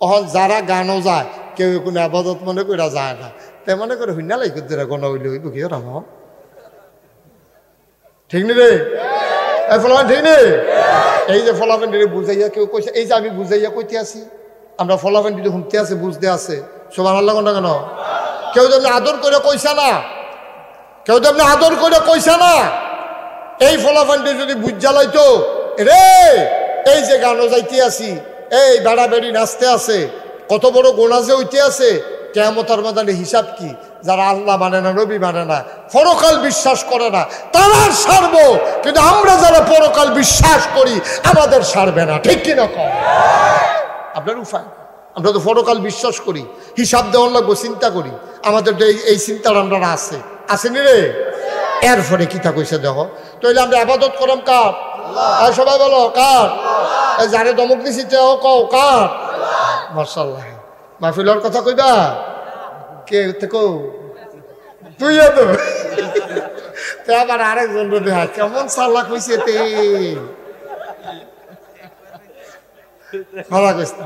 অহন যারা গানও যায় কেউ কোনো আবাদত মনে করে যায় না, তাই মনে করে হুইনা লাই করতে গণ হইলে হইব কি রাম, ঠিক নি রে? ফলাফান ঠিক নেই? এই যে ফলাফান বুঝাইয়া কেউ কইছে, এই যে আমি বুঝাইয়া কইতে আছি, আমরা ফলাফান যদি শুনতে আছে বুঝতে আছে, সুবহানাল্লাহ কোনটা কেন? কেউ যেমনি আদর করে কইছে না, কেউ যেমনি আদর করে কইছে না, এই ফলাফানটি যদি বুঝ জ্বালাইতো রে, এই যে গানও যাইতে আছি, এই বেড়া বেড়ি নাচতে আছে, কত বড় গোনা যে হইতে আছে, কিয়ামতের ময়দানে হিসাব কি? যারা আল্লাহ মানে না, নবী মানে না, পরকাল বিশ্বাস করে না, তারা সারবো, কিন্তু আমরা যারা পরকাল বিশ্বাস করি আমাদের সারবে না, ঠিক কিনা কম? আপনার উপায়, আমরা তো পরকাল বিশ্বাস করি, হিসাব দেওয়ার লাগবো চিন্তা করি, আমাদের তো এই চিন্তার আমরা আসেনি রে? এরপরে কি তা কইছে দেখো, তাইলে আমরা আবাদত করলাম কার? আর সবাই বলো কার? যারে দমক দিছি কও কার? মাশাআল্লাহ, মাহফিলের কথা কইবা কে কও? তুই তো আবার আরেকজন কেমন চালাক হইছে তে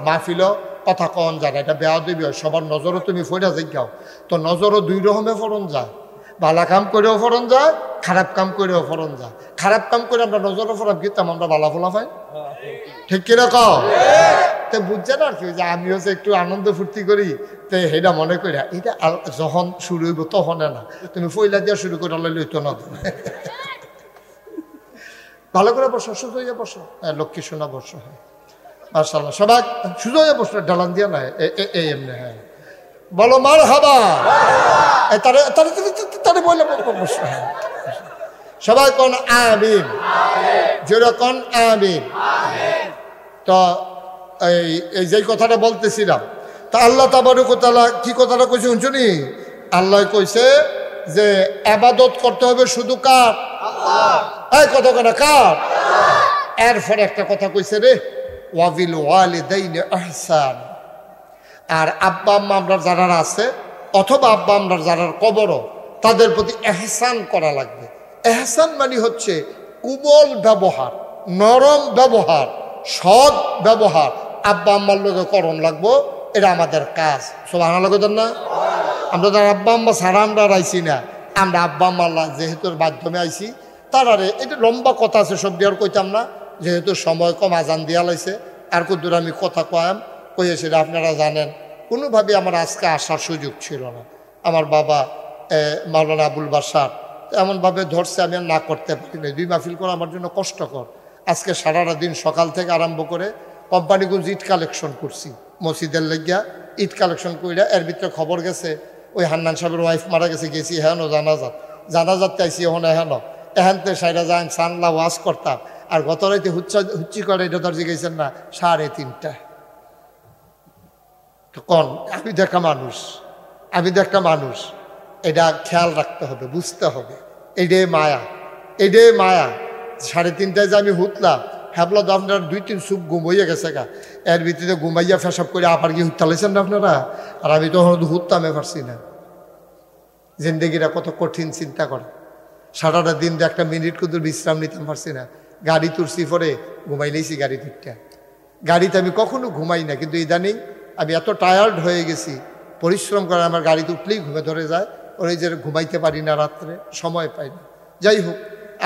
মাহফিল কথা কন যায় না, এটা বেয়া দিবি, সবার নজরও তুমি ফইরা যাও, তো নজরও দুই রকমে ফরন যায়, ভালা কাম করেও ফরন যায়, খারাপ কাম করেও ফরন যায়। খারাপ কাম করে আমরা নজরও ফরাম কি তেমন আমরা ভালা ফলা পাই, ঠিক কিনা কও? তো বুঝছেন আর কি, যে আমি হচ্ছে একটু আনন্দ ফুর্তি করি, তো সেটা মনে করি এটা যখন শুরু হইব তখন না, তুমি ফইলা দিয়া শুরু করে লইতো না, ভালো করে বসো, সুযোগ হয়ে বসো, লক্ষ্মী সোনা বসো, হ্যাঁ মাশাআল্লাহ, সবাই সুযোগ হয়ে বসো, ঢালান দিয়া না এমনি, হ্যাঁ বলো মার হাবা, তারে বলে বসো, হ্যাঁ সবাই কোন আমিন, জোরে কোন আমিন। তো এই যে কথাটা বলতেছিলাম, তা আল্লাহ তাবারক ওয়া তাআলা কি কথাটা কইছে শুনছনি? আল্লাহ কইছে যে ইবাদত করতে হবে শুধু কার? আল্লাহ। এই কথা কেন কার? এরপরে একটা কথা কইছে রে, ওয়াবিল ওয়ালিদাইনি ইহসান, আর আব্বা আম্মা আমরা যারা আছে অথবা আব্বা আমরা যারা কবরও, তাদের প্রতি এহসান করা লাগবে। এহসান মানে হচ্ছে উবল ব্যবহার, নরম ব্যবহার, সৎ ব্যবহার আব্বা আম্মার লোকে করণ লাগবো, এটা আমাদের কাজ। সুবহানাল্লাহ কইতেন না? আমরা যারা আব্বা আম্মা ছাড়া আমরা আইছি না, আমরা আব্বা আম্মা যেহেতু মাধ্যমে আইছি, তারারে এটা লম্বা কথা আছে, সব দিয়ে আর কইতাম না, যেহেতু সময় কম, আজান দিয়া লাইছে, আর কদ্দুর আমি কথা কয়ে সেটা আপনারা জানেন। কোনোভাবে আমার আজকে আসার সুযোগ ছিল না, আমার বাবা মাওলানা আবুল বাশার এমনভাবে ধরছে, আমি আর না করতে পারি না, দুই মাহফিল করা আমার জন্য কষ্টকর। আজকে সারাটা দিন সকাল থেকে আরম্ভ করে কোম্পানিগঞ্জ ইট কালেকশন করছি, মসজিদের লেগিয়া ইট কালেকশন কইরা, এর ভিতরে খবর গেছে ওই হান্নান সাহেবের ওয়াইফ মারা গেছে, গেছি হেন জানাজাত আইসি এহানতে সাইডা যান সানলা ওয়াশ করতাম, আর গত রাইতে হুচ্চি করে এটা দরজে গেছেন না 3:30। কোন আমি দেখা মানুষ, এটা খেয়াল রাখতে হবে, বুঝতে হবে, এটাই মায়া, 3:30টায় যে আমি হুতলাম, হ্যাবলা তো আপনার 2-3 সুপ ঘুমাইয়া গেছে গা, এর ভিত্তিতে ঘুমাইয়া ফেসাব করে আবার গিয়ে হুতালেছেন না আপনারা, আর আমি তখন হুততামে পারছি না। জিন্দগিরা কত কঠিন, চিন্তা করে, সারাটা দিন একটা মিনিট কিন্তু বিশ্রাম নিতে পারছি না। গাড়ি তুলছি পরে ঘুমাই নিয়েছি, গাড়ি তুলটা, গাড়িতে আমি কখনো ঘুমাই না, কিন্তু ইদানিং আমি এত টায়ার্ড হয়ে গেছি, পরিশ্রম করে আমার গাড়িতে উঠলেই ঘুমে ধরে যায়, ওই যে ঘুমাইতে পারি না, রাত্রে সময় পাই না। যাই হোক,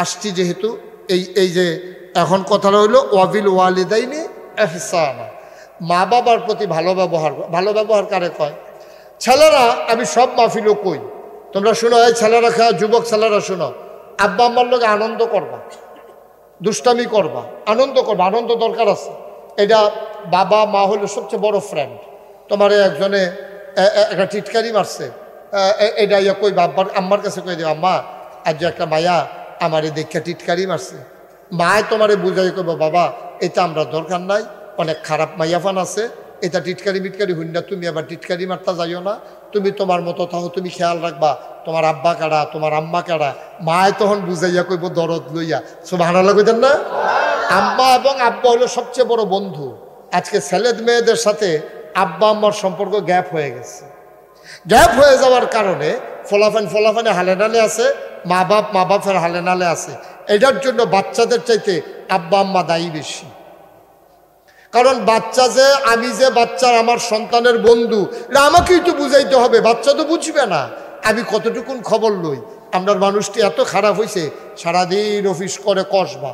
আসছি যেহেতু, এই যে এখন কথাটা হইল ওয়াবিল ওয়ালিদাইনি ইহসানা, মা বাবার প্রতি ভালো ব্যবহার কারে কয়? ছেলেরা, আমি সব মাহফিলও কই, তোমরা শোনো, এই ছেলেরা যুবক ছেলেরা শোনো, আব্বা আম্মার লোক আনন্দ করবা, দুষ্টামি করবা, আনন্দ করবা, আনন্দ দরকার আছে। এটা বাবা মা হলো সবচেয়ে বড় ফ্রেন্ড। তোমার একজনে একটা টিটকারি মারছে, এটা ইয়া কই বাবার আম্মার কাছে কই দেব, আম্মা আজ একটা মায়া আমারে দেখে টিটকারি মারছে, মায় তোমারে বুঝাই কইব, বাবা এটা আমরা দরকার নাই, অনেক খারাপ মাইয়াফান আছে, এটা টিটকারি মিটকারি হইন না, তুমি আবার টিটকারি মারতা যাইও না, তুমি তোমার মতো থাকো, তুমি খেয়াল রাখবা, তোমার আব্বা কাড়া, তোমার আম্মা কাড়া। মায় তখন বুঝাইয়া কইব দরদ লইয়া, সুবহানাল্লাহ কইতেন না? আম্মা এবং আব্বা হলো সবচেয়ে বড় বন্ধু। আজকে ছেলে মেয়েদের সাথে আব্বা আম্মার সম্পর্ক গ্যাপ হয়ে গেছে। গ্যাপ হয়ে যাওয়ার কারণে ফলাফানে হালে নালে আছে, মা বাপের হালে নালে আছে। এটার জন্য বাচ্চাদের চাইতে আব্বা আম্মা দায়ী বেশি। কারণ বাচ্চা যে আমি যে বাচ্চার আমার সন্তানের বন্ধু, এটা আমাকেই তো বুঝাইতে হবে, বাচ্চা তো বুঝবে না আমি কতটুকুন খবর লই। আপনার মানুষটি এত খারাপ হয়েছে, সারাদিন অফিস করে কসবা,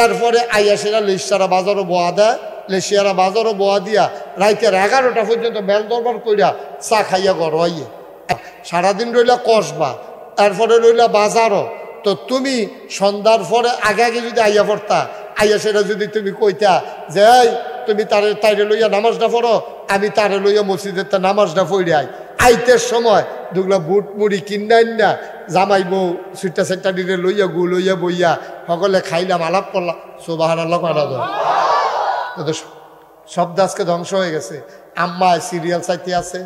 এরপরে আইয়াসেরা লেশিয়ারা বাজারও বোয়া দেয়, লেশিয়ারা বাজারও বোয়া দিয়া রাইতের 11টা পর্যন্ত বেল দরবার কইরা চা খাইয়া গড়াইয়ে সারাদিন রইলা কসবা, এরপরে রইলা বাজারও। তো তুমি সন্ধ্যার পরে আগে আগে যদি আইয়া পড়তা, আইয়া সেটা যদি তুমি কইতা যে এই তুমি তারে লইয়া নামাজটা পড়ো, আমি তারে লইয়া মসজিদের তা নামাজটা পড়ে আইতের সময় দুগুলা বুট মুড়ি কিনাই না জামাই বউ সুইটা সেটা দিলে লইয়া গু লইয়া বইয়া সকলে খাইলাম, আলাপ করলাম, সুবহানাল্লাহ করা যায়। শব্দ আজকে ধ্বংস হয়ে গেছে। আম্মায় সিরিয়াল চাইতে আছে,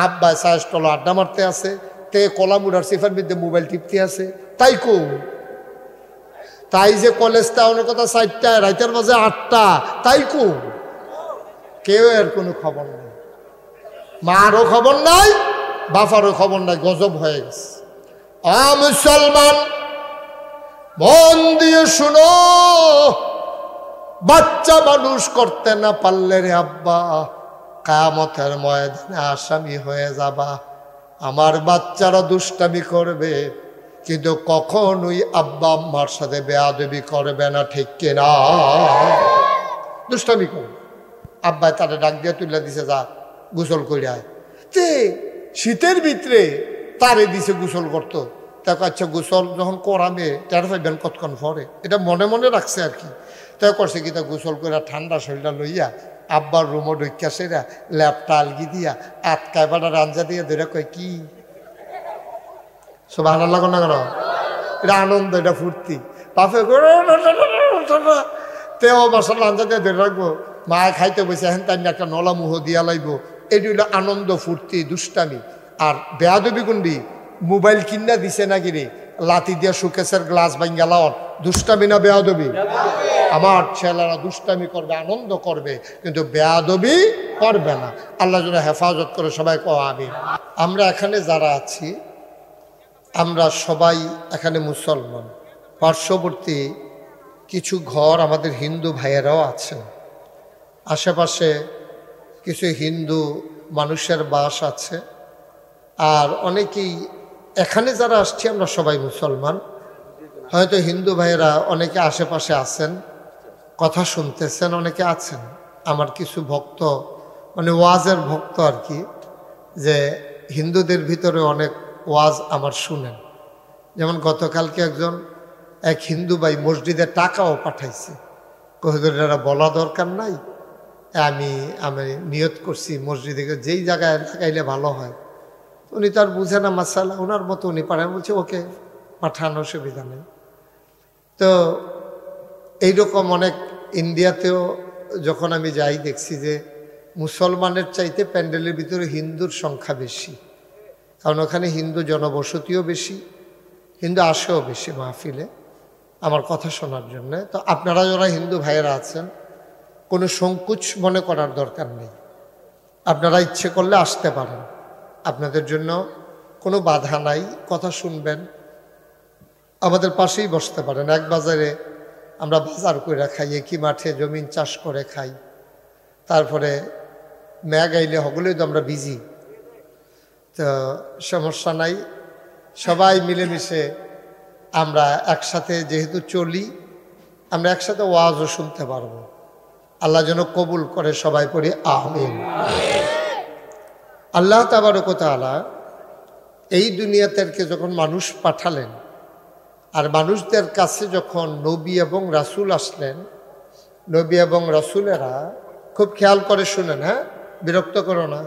আব্বায় চায়ের স্টল আড্ডা মারতে আছে, তে কলামুড়ার সিফার মধ্যে মোবাইল টিপতে আছে। তাই তাই যে কলেজটা অনেক কথা 4টায়, রাইতের মাঝে 8টা, তাই কেউ এর কোনো খবর নাই, মারও খবর নাই, বাফারও খবর নাই, গজব হয়ে গেছে। মুসলমান মন দিয়ে শুনো, বাচ্চা মানুষ করতে না পারলে রে আব্বা কিয়ামতের ময়দানে আসামি হয়ে যাবা। আমার বাচ্চারা দুষ্টামি করবে, কিন্তু কখনোই আব্বা আম্মার সাথে বেয়াদবি করবে না, ঠিক কিনা? দুষ্টামি করবে। আব্বাই তারা ডাক দিয়ে তুলে দিছে, যা গোসল করে আয়। তে শীতের ভিতরে তারে দিছে গোসল করতো। তাকে আচ্ছা গোসল যখন করাবে তার পাইবেন কতক্ষণ পরে, এটা মনে মনে রাখছে আর কি। তাই করছে কি, তা গোসল করে ঠান্ডা শরীরটা লইয়া আব্বার রুমো ঢুকিয়া সেরা ল্যাপটা আলগি দিয়া আটকায় বাটা রাঞ্জা দিয়ে ধরে কয় কি সুবহানাল্লাহ না কেন? এটা আনন্দ, এটা ফুর্তি। বাপে তেও মশলা রাঞ্জা দিয়ে ধরে রাখবো, মায় খাইতে বসে হেন তাই একটা নলা মুহ দিয়া লাইব। এটি হলো আনন্দ, ফুর্তি, দুষ্টামি। আর বেয়াদবি গুন্ডি মোবাইল কিনা দিছে নাকি রে, লাতি দিয়া সুকেশের গ্লাস ভাঙ্গালাওয়ার, দুষ্টামি না বেয়াদবি? আমার ছেলেরা দুষ্টামি করবে, আনন্দ করবে, কিন্তু বেয়াদবি করবে না। আল্লাহ যেন হেফাজত করে, সবাই কও আমিন। আমরা এখানে যারা আছি, আমরা সবাই এখানে মুসলমান। পার্শ্ববর্তী কিছু ঘর আমাদের হিন্দু ভাইয়েরাও আছেন, আশেপাশে কিছু হিন্দু মানুষের বাস আছে। আর অনেকেই এখানে যারা আসছি আমরা সবাই মুসলমান। হয়তো হিন্দু ভাইয়েরা অনেকে আশেপাশে আছেন, কথা শুনতেছেন, অনেকে আছেন আমার কিছু ভক্ত, মানে ওয়াজের ভক্ত আর কি, যে হিন্দুদের ভিতরে অনেক ওয়াজ আমার শুনেন। যেমন গতকালকে এক হিন্দু ভাই মসজিদে টাকাও পাঠাইছে, কহিদুরেরা বলা দরকার নাই, আমি নিয়ত করছি মসজিদে যেই জায়গায় লাগাইলে ভালো হয়। উনি তো আর বুঝে না মাসালা, ওনার মতো উনি পাঠান, বলছে ওকে পাঠানোর সুবিধা নেই। তো এইরকম অনেক ইন্ডিয়াতেও যখন আমি যাই দেখছি যে মুসলমানের চাইতে প্যান্ডেলের ভিতরে হিন্দুর সংখ্যা বেশি, কারণ ওখানে হিন্দু জনবসতিও বেশি, হিন্দু আসেও বেশি মাহফিলে আমার কথা শোনার জন্য। তো আপনারা যারা হিন্দু ভাইয়েরা আছেন, কোনো সংকোচ মনে করার দরকার নেই, আপনারা ইচ্ছে করলে আসতে পারেন, আপনাদের জন্য কোনো বাধা নাই। কথা শুনবেন, আমাদের পাশেই বসতে পারেন। এক বাজারে আমরা বাজার করে খাই, একই মাঠে জমিন চাষ করে খাই। তারপরে ম্যাগ আইলে হগলেই তো আমরা বিজি, তো সমস্যা নাই, সবাই মিলেমিশে আমরা একসাথে যেহেতু চলি, আমরা একসাথে ওয়াজও শুনতে পারবো। আল্লাহ যেন কবুল করে, সবাই পড়ি আমিন। আল্লাহ তাবারক ওয়া তাআলা এই দুনিয়াতে যখন মানুষ পাঠালেন, আর মানুষদের কাছে যখন নবী এবং রাসূল আসলেন, নবী এবং রাসূলেরা, খুব খেয়াল করে শুনেন, হ্যাঁ, বিরক্ত করো না,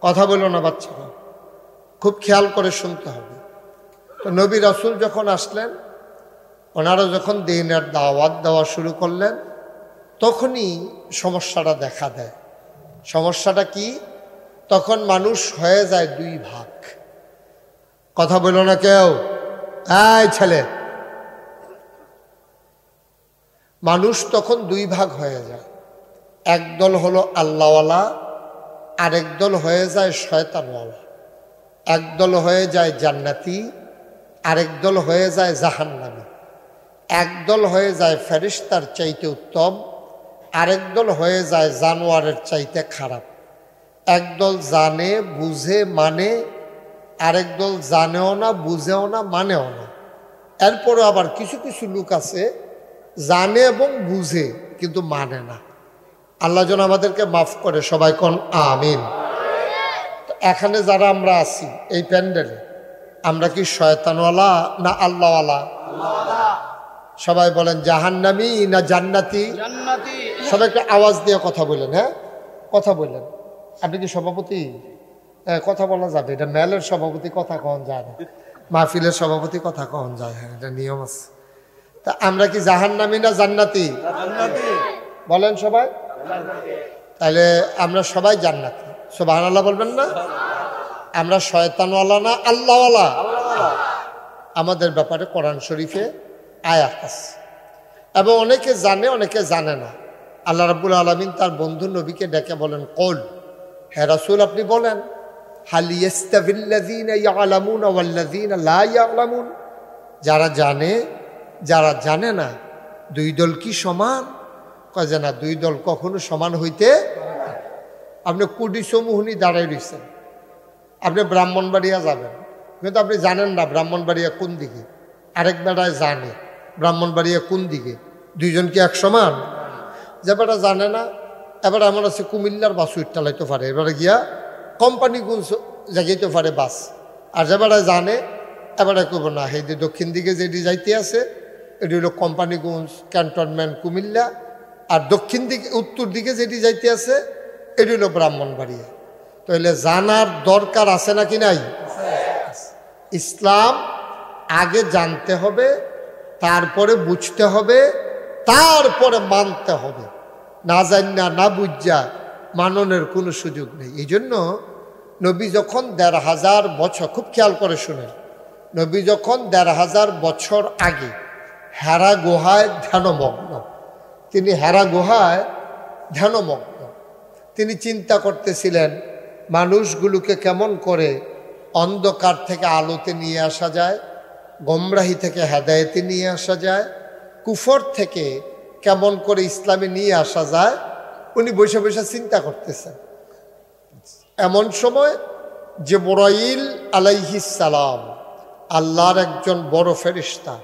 কথা বলো না বাচ্চারা, খুব খেয়াল করে শুনতে হবে। তো নবী রাসূল যখন আসলেন, ওনারা যখন দ্বীনের দাওয়াত দেওয়া শুরু করলেন, তখনই সমস্যাটা দেখা দেয়। সমস্যাটা কি? তখন মানুষ হয়ে যায় দুই ভাগ। কথা বলো না কেউ, এই ছেলে, মানুষ তখন দুই ভাগ হয়ে যায়। একদল হলো আল্লাহওয়ালা, আরেক দল হয়ে যায় শয়তানওয়ালা। একদল হয়ে যায় জান্নাতি, আরেক দল হয়ে যায় জাহান্নামী। একদল হয়ে যায় ফেরেশতার চাইতে উত্তম, আরেক দল হয়ে যায় জানোয়ারের চাইতে খারাপ। একদল জানে বুঝে মানে, আরেক দল জানেও না বুঝেও না মানেও না। এরপরে আবার কিছু কিছু লোক আছে জানে এবং বুঝে কিন্তু মানে না। আল্লাহ যেন আমাদেরকে মাফ করে, সবাই কোন আমিন। এখানে যারা আমরা আছি এই প্যান্ডেলে, আমরা কি শয়তানওয়ালা না আল্লাহওয়ালা? সবাই বলেন জাহান্নামী না জান্নাতি? সবাইকে আওয়াজ দিয়ে কথা বললেন। হ্যাঁ, কথা বললেন। আপনি কি সভাপতি? হ্যাঁ, কথা বলা যাবে। এটা মেলের সভাপতি, কথা কখন যায় না। মাহফিলের সভাপতি কথা কখন যায়। হ্যাঁ, এটা নিয়ম আছে। তা আমরা কি জাহান্নামী না জান্নাতি? বলেন সবাই। তাহলে আমরা সবাই জান্নাতি, সুবহানাল্লাহ বলবেন না? আমরা শয়তানওয়ালা না আল্লাহওয়ালা? আমাদের ব্যাপারে কোরআন শরীফে আয়াত আছে এবং অনেকে জানে অনেকে জানে না। আল্লাহ রাব্বুল আলামিন তার বন্ধু নবীকে ডেকে বলেন, কল, হে রাসূল আপনি বলেন, হাল ইয়াস্তাবিল্লাযীনা ইয়ালামুনা ওয়াল্লাযীনা লা ইয়ালামুন, যারা জানে যারা জানে না দুই দল কি সমান? কয় যে না, দুই দল কখনো সমান হইতে। আপনি কুডি সমূহনি দাঁড়াই রয়েছেন, আপনি ব্রাহ্মণবাড়িয়া যাবেন, কিন্তু আপনি জানেন না ব্রাহ্মণবাড়িয়া কোন দিকে। আরেক বেড়ায় জানে ব্রাহ্মণবাড়িয়া কোন দিকে। দুইজন কি এক সমান? যে বেটা জানে না, এবার এমন আছে কুমিল্লার বাস চালাইতে পারে, এবারে গিয়া কোম্পানিগঞ্জ জাগাইতে পারে বাস। আর যে বেটা জানে এবারে করব না, এই যে দক্ষিণ দিকে যেটি যাইতে আছে এটি হলো কোম্পানিগঞ্জ ক্যান্টনমেন্ট কুমিল্লা, আর দক্ষিণ দিকে উত্তর দিকে যেটি যাইতে আছে এটি হলো ব্রাহ্মণবাড়িয়া। তাহলে জানার দরকার আছে নাকি নাই? ইসলাম আগে জানতে হবে, তারপরে বুঝতে হবে, তারপরে মানতে হবে। না জানা না বুঝা মাননের কোনো সুযোগ নেই। এই জন্য নবী যখন ১৫০০ বছর, খুব খেয়াল করে শুনেন, নবী যখন ১৫০০ বছর আগে হেরা গুহায় ধ্যানমগ্ন, তিনি হেরা গুহায় ধ্যানমগ্ন, তিনি চিন্তা করতেছিলেন মানুষগুলোকে কেমন করে অন্ধকার থেকে আলোতে নিয়ে আসা যায়, গোমরাহি থেকে হেদায়েতে নিয়ে আসা যায়, কুফর থেকে কেমন করে ইসলামে নিয়ে আসা যায়। উনি বসে বসে চিন্তা করতেছেন। এমন সময় জিবরাইল আলাইহিস সালাম, আল্লাহর একজন বড় ফেরেশতা,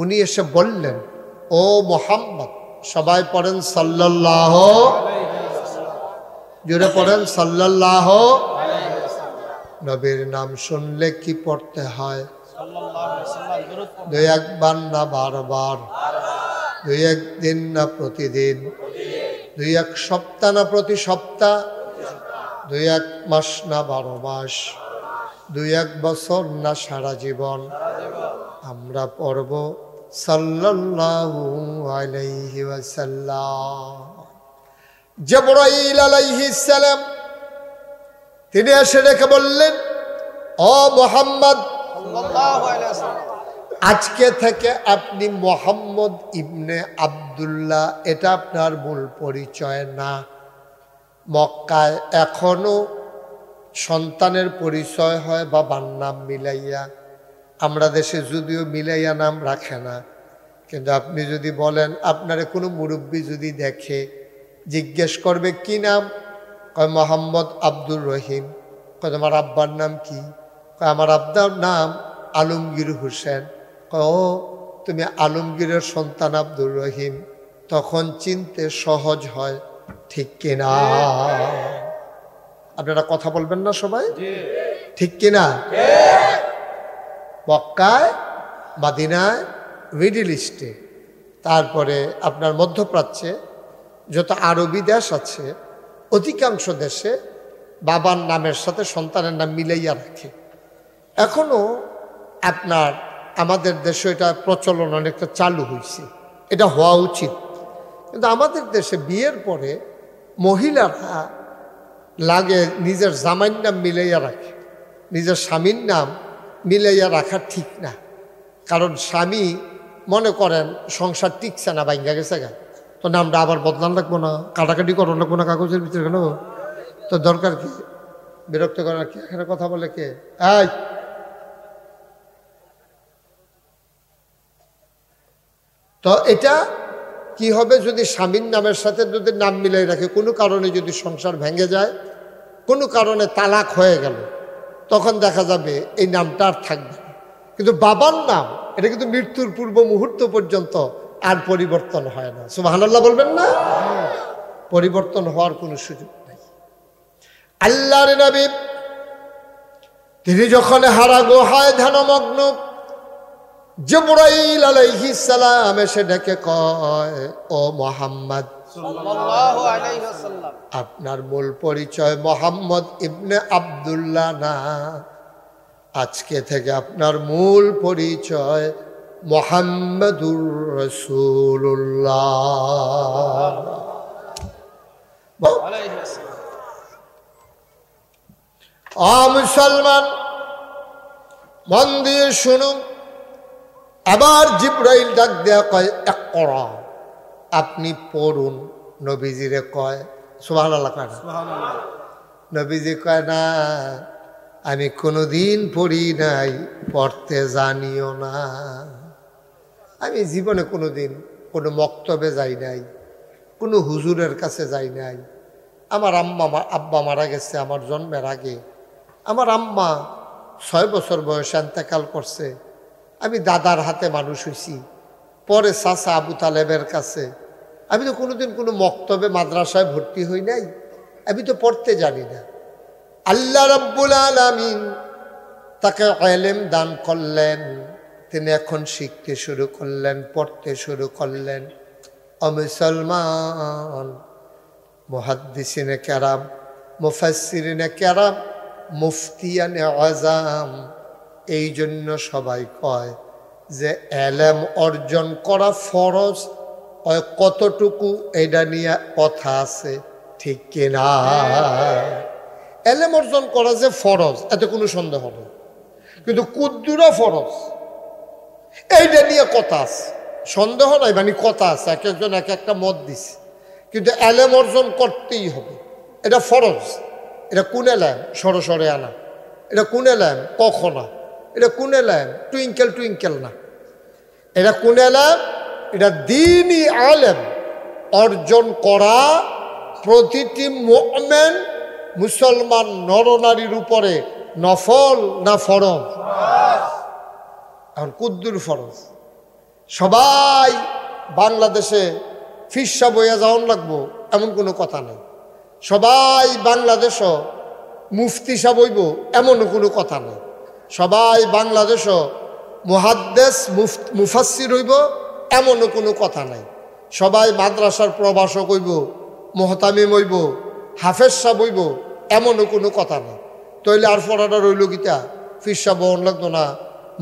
উনি এসে বললেন, ও মুহাম্মদ, সবাই পড়েন সাল্লাল্লাহু, জোরে পড়েন সাল্লাল্লাহু। নবীর নাম শুনলে কি পড়তে হয়? দুই একবার না বারবার, দুই একদিন না প্রতিদিন, দুই এক সপ্তাহ না প্রতি সপ্তাহ, দুই এক মাস না 12 মাস, দুই এক বছর না সারা জীবন আমরা পড়ব সাল্লাল্লাহু আলাইহি ওয়াসাল্লাম। জিবরাইল আলাইহিস সালাম তিনি এসে রেখে বললেন, ও মুহাম্মদ সাল্লাল্লাহু আলাইহি ওয়াসাল্লাম, আজকে থেকে আপনি মুহাম্মদ ইবনে আব্দুল্লাহ, এটা আপনার মূল পরিচয় না। মক্কায় এখনো সন্তানের পরিচয় হয় বাবার নাম মিলাইয়া। আমরা দেশে যদিও মিলাইয়া নাম রাখে না, কিন্তু আপনি যদি বলেন, আপনারে কোনো মুরব্বী যদি দেখে জিজ্ঞেস করবে কি নাম, কয় মোহাম্মদ আব্দুর রহিম। কয় তোমার আব্বার নাম কি? কয় আমার আব্বার নাম আলমগীর হোসেন। কয় ও, তুমি আলমগীরের সন্তান আব্দুর রহিম। তখন চিনতে সহজ হয়, ঠিক কিনা? আপনারা কথা বলবেন না সবাই, ঠিক কিনা? মক্কায়, মদিনায়, মিডল ইস্টে, তারপরে আপনার মধ্যপ্রাচ্যে যত আরবি দেশ আছে, অধিকাংশ দেশে বাবার নামের সাথে সন্তানের নাম মিলাইয়া রাখে। এখনো আপনার আমাদের দেশে এটা প্রচলন অনেকটা চালু হয়েছে, এটা হওয়া উচিত। কিন্তু আমাদের দেশে বিয়ের পরে মহিলারা লাগে নিজের জামাইর নাম মিলাইয়া রাখে, নিজের স্বামীর নাম মিলাইয়া রাখা ঠিক না। কারণ স্বামী মনে করেন সংসার টিকছে না, ভাঙ্গা গেছে গা, তো নামটা আবার বদলান লাগবো না, কাটাকাটি করানো লাগবো না কাগজের ভিতরে, কেন? তো দরকার কি বিরক্ত করার? কি এখানে কথা বলে কে? এই তো এটা কি হবে যদি স্বামীর নামের সাথে যদি নাম মিলাই রাখে, কোনো কারণে যদি সংসার ভেঙে যায়, কোনো কারণে তালাক হয়ে গেল, তখন দেখা যাবে এই নামটা আর থাকবে না। কিন্তু বাবার নাম এটা কিন্তু মৃত্যুর পূর্ব মুহূর্ত পর্যন্ত আর পরিবর্তন হয় না। সুবহানাল্লাহ বলবেন না? পরিবর্তন হওয়ার কোনো সুযোগ নেই। আল্লাহর নবী তিনি যখন হারা গুহায় ধ্যানমগ্ন, জিবরাইল আলাইহিস সালাম এসে ডেকে কয়, ও মুহাম্মদ সাল্লাল্লাহু আলাইহি ওয়াসাল্লাম, আপনার মূল পরিচয় মুহাম্মদ ইবনে আব্দুল্লাহ না, আজকে থেকে আপনার মূল পরিচয় মুহাম্মাদুর রাসূলুল্লাহ। মুসলমান মন দিয়ে শুনুন, আবার জিবরাইল ডাক দেয়া কয়, ইকরা, আপনি পড়ুন। নবীজিরে কয়, সুবহানাল্লাহ কয় না? নবীজি কয় না, আমি কোনোদিন পড়ি নাই, পড়তে জানিও না। আমি জীবনে কোনোদিন কোনো মক্তবে যাই নাই, কোনো হুজুরের কাছে যাই নাই। আমার আব্বা মারা গেছে আমার জন্মের আগে। আমার আম্মা 6 বছর বয়সে ইন্তেকাল করছে। আমি দাদার হাতে মানুষ হইছি, পরে চাচা আবু তালেবের কাছে। আমি তো কোনোদিন কোনো মক্তবে মাদ্রাসায় ভর্তি হই নাই, আমি তো পড়তে জানি না। আল্লাহ রাব্বুল আলামিন তাকে ইলম দান করলেন, তিনি এখন শিখতে শুরু করলেন, পড়তে শুরু করলেন। ও মুসলমান, মুহাদ্দিসিনে কেরাম, মুফাসসিরিনে কেরাম, মুফতিয়ানে আযাম এই জন্য সবাই কয় যে ইলম অর্জন করা ফরজ। কতটুকু এটা নিয়ে কথা আছে, ঠিক কিনা? ইলম অর্জন করা যে ফরজ, এতে কোনো সন্দেহ নেই, কিন্তু কুদ্দুরা ফরজ এইটা নিয়ে কথা আছে, সন্দেহ নাই, মানে কথা আছে। এক একজন এক একটা মত দিছে, কিন্তু ইলম অর্জন করতেই হবে, এটা ফরজ। এটা কোন ইলম? সরসরে আনা। এটা কোন ইলম? কখনা। এটা কোন ইলম? টুইঙ্কেল টুইঙ্কেল না। এটা কোন ইলম? এটা দ্বীনি ইলম অর্জন করা প্রতিটি মুমিন মুসলমান নরনারীর উপরে নফল না ফরজ? এখন কুদ্দুর ফরজ। সবাই বাংলাদেশে ফিরসা বইয়া যাওয়ান লাগবো এমন কোনো কথা নেই। সবাই বাংলাদেশও মুফতি সাহেব হইব এমনও কোনো কথা নেই। সবাই বাংলাদেশও মুহাদ্দিস মুফাসসির হইব এমনও কোনো কথা নাই। সবাই মাদ্রাসার প্রভাষক হইব, মুহতামিম হইব, হাফেজ সাহেব হইব এমনও কোনো কথা নেই। তইলে আর পড়াটা রইল গীতা? ফির সাহেব হন লাগতো না,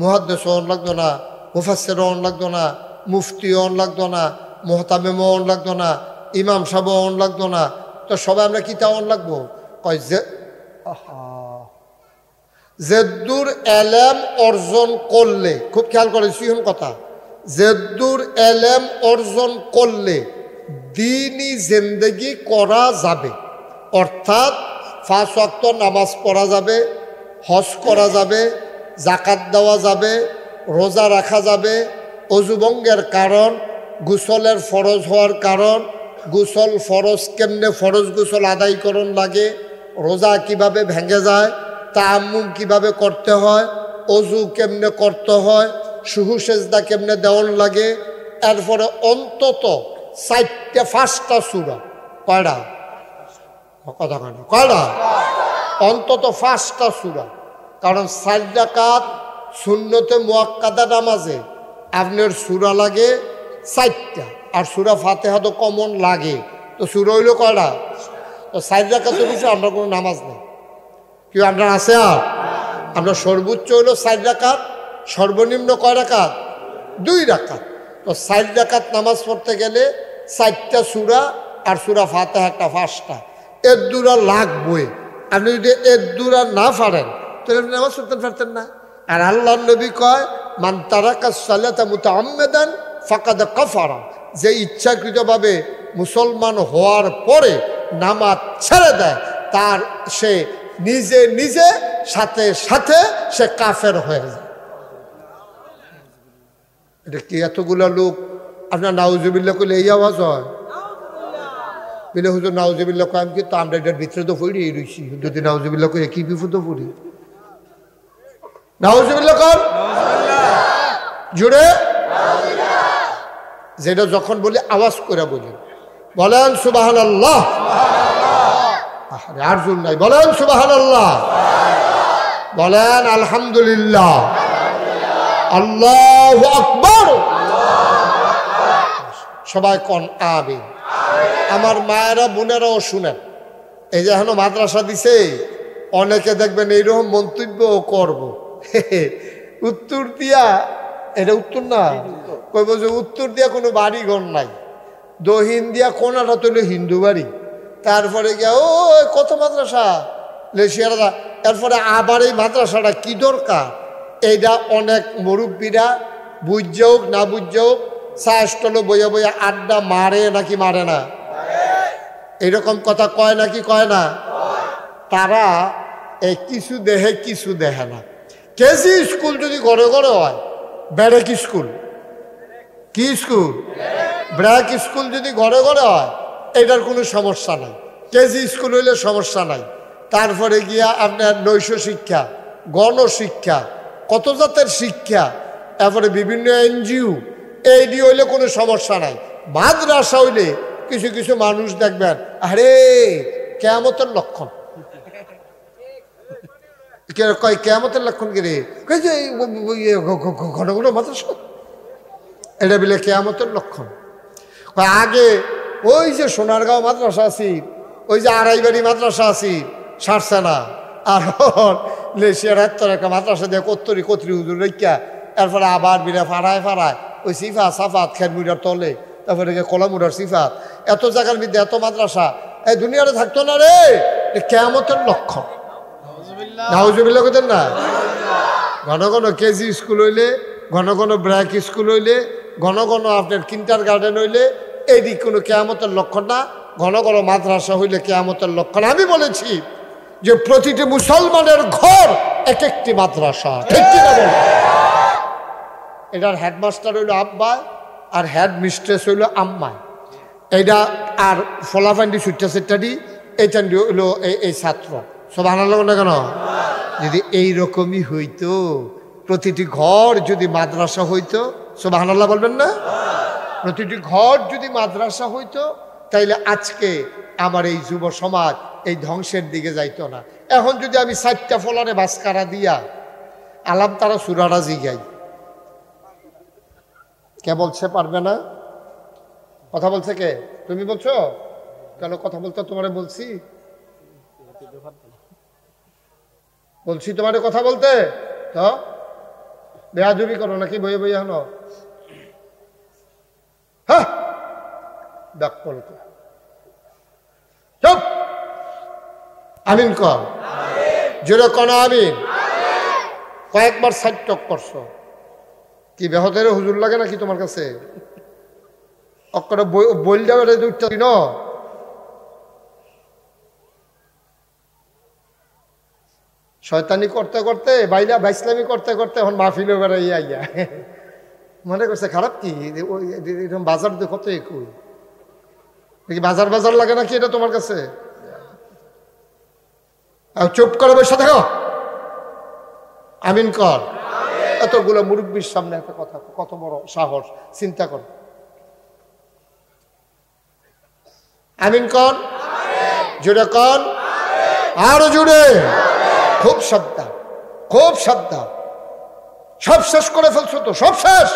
মুহাদ্দিস হন লাগতো না, মুফাসসির হন লাগতো না, মুফতি হন লাগতো না, মুহতামিম হন লাগতো না, ইমাম সাহেব হন লাগতো না। তো সবাই আমরা কিতা হন লাগবো? কয় জেদ্দুর এলেম অর্জন করলে, খুব খেয়াল করে সিহন কথা, জেদ্দুর এলেম অর্জন করলে দ্বীনি জিন্দেগি করা যাবে। অর্থাৎ 5 ওয়াক্ত নামাজ পড়া যাবে, হজ করা যাবে, জাকাত দেওয়া যাবে, রোজা রাখা যাবে, অজুভঙ্গের কারণ, গোসলের ফরজ হওয়ার কারণ, গোসল ফরজ কেমনে ফরজ গোসল আদায় করণ লাগে, রোজা কিভাবে ভেঙে যায়, তায়াম্মুম কিভাবে করতে হয়, অজু কেমনে করতে হয়, সুহু সেজদা কেমনে দেওয়ান লাগে। এরপরে অন্তত 4-5টা সূরা। কয়টা? কথা কেন? কয়টা? অন্তত 5টা সূরা। কারণ 4 রাকাত সুন্নতে মুআক্কাদা নামাজে আপনার সূরা লাগে 4টা, আর সূরা ফাতিহা তো কমন লাগে। তো সূরা হইল কয়টা? তো 4 রাকাতের বিষয়ে আমরা কোনো নামাজ নেই। কি আপনার আছে? আর আমরা সর্বোচ্চ হইল 4 রাকাত, সর্বনিম্ন কয় রাকাত? 2 রাকাত। তো 4 রাকাত নামাজ পড়তে গেলে 4টা সূরা আর সূরা ফাতিহা একটা 5টা, এর দুরা লাগবে। আপনি যদি এর দুরা না পারেন তাহলে আপনি নামাজ পড়তে পারতেন না। আর আল্লাহর নবী কয়, মান তারাকা সালাতা মুতাআম্মিদান ফাকাদ কাফারা, যে ইচ্ছাকৃতভাবে মুসলমান হওয়ার পরে নামাজ ছেড়ে দেয় তার সে নিজে নিজে সাথে সাথে সে কাফের হয়ে যায়। এটা কি এতগুলা লোক আপনার নাউজুবিল্লাহ করলে এই আওয়াজ হয় বলে হুজুর নাউজুবিল্লাহ কয় আমি কিন্তু আমরা এটার ভিতরে তো পড়ি রইছি যদি নাউজুবিল্লাহ করে কি বিপদ পড়ি নাউজুবিল্লাহ কর জুড়ে যেটা যখন বলি আওয়াজ করে বলি বলেন সুবহানাল্লাহ আর জোর নাই বলেন সুবহানাল্লাহ বলেন আলহামদুলিল্লাহ আল্লাহু আকবার সবাই কোন আমিন আমার মায়েরা বোনেরাও শুনেন এই যে এখনো মাদ্রাসা দিছে অনেকে দেখবেন এইরকম মন্তব্য করব উত্তর দিয়া এটা উত্তর না কইব যে উত্তর দিয়া কোনো বাড়ি ঘর নাই দহিন দিয়া কোনাটা তৈল হিন্দু বাড়ি তারপরে গিয়া ও কত মাদ্রাসা লেশিয়ারা এরপরে আবার এই মাদ্রাসাটা কি দরকার এইটা অনেক মুরব্বীরা বুঝ হোক না বুঝ হোক চা স্টলে বইয়া বইয়া আড্ডা মারে নাকি মারে না এরকম কথা কয় নাকি কয় না তারা এই কিছু দেহে কিছু দেখে না কেজি স্কুল যদি ঘরে ঘরে হয় ব্যারেক স্কুল কি স্কুল ব্র্যাক স্কুল যদি ঘরে ঘরে হয় এটার কোনো সমস্যা নাই কেজি স্কুল হইলে সমস্যা নাই তারপরে গিয়া আপনার নৈশ শিক্ষা গণশিক্ষা কত জাতের শিক্ষা তারপরে বিভিন্ন এনজিও এইডি হইলে কোনো সমস্যা নাই মাদ্রাসা হইলে কিছু কিছু মানুষ দেখবেন আরে কিয়ামতের লক্ষণ কয় কিয়ামতের লক্ষণ কি রে ঘন ঘন মাদ্রাসা এটা বলে কিয়ামতের লক্ষণ আগে ওই যে সোনারগাঁও মাদ্রাসা আছি ওই যে আড়াইবাড়ি মাদ্রাসা আছি সারছে না আর লেশিয়ার একটা মাদ্রাসা দিয়ে কত্তরি হুজুর রেখা এরপরে আবার বিরা ফাড়ায় ওই সিফা সাফাত খেরমুড়ার তলে তারপরে কলামুড়ার সিফাত এত জায়গার মধ্যে এত মাদ্রাসা এই দুনিয়াতে থাকতো না রে কিয়ামতের লক্ষণ নাউজুবিল্লাহ কইতেন না ঘন ঘন কেজি স্কুল হইলে ঘন ঘন ব্র্যাক স্কুল হইলে ঘন ঘন আপনার কিন্টার গার্ডেন হইলে এইদিক কোনো কিয়ামতের লক্ষণ না ঘন ঘন মাদ্রাসা হইলে কিয়ামতের লক্ষণ আমি বলেছি যে প্রতিটি মুসলমানের ঘর এক একটি মাদ্রাসা ঠিক কিনা বল এটার হেডমাস্টার হইল আব্বা আর হেড মিস্ট্রেস হইল আম্মায় এইটা আর ফলাফান্ডি সুট্টা সেট্টাডি এইটা হইল এই ছাত্র সব আনালো না কেন যদি এইরকমই হইতো প্রতিটি ঘর যদি মাদ্রাসা হইতো সব আনাল্লাহ বলবেন না প্রতিটি ঘর যদি মাদ্রাসা হইতো তাইলে আজকে আমার এই যুব সমাজ এই ধ্বংসের দিকে যাইতো না এখন যদি আমি 4টা ফলারে বাসকারা দিয়া আলাম তারা সুরারা জিগাই কে বলছে পারবে না কথা বলছে কে তুমি বলছো কেন কথা বলতে তোমারে বলছি তোমারে কথা বলতে তো বেয়াদবি করো নাকি বইয়ে বইয়ে হলো হ্যাঁ চুপ আমিন কর জোরে কোন আমিন কয়েকবার সাইড টক করছো কি বেহতের হুজুর লাগে নাকি তোমার কাছে অক্করে বইল যাবে ন শয়তানি করতে করতে বাইসলামি করতে করতে এখন মাহফিল বেড়াইয়া ইয়া মনে করছে খারাপ কি এরকম বাজার দেখো তো একই দেখি বাজার লাগে নাকি এটা তোমার কাছে চুপ করে বসে থাকো আমিন কর এতগুলো মুরব্বীর সামনে একটা কথা কত বড় সাহস চিন্তা কর আমিন কর জুড়ে কর আরো জুড়ে খুব সাবধান সব শেষ করে ফেলছো তো সব শেষ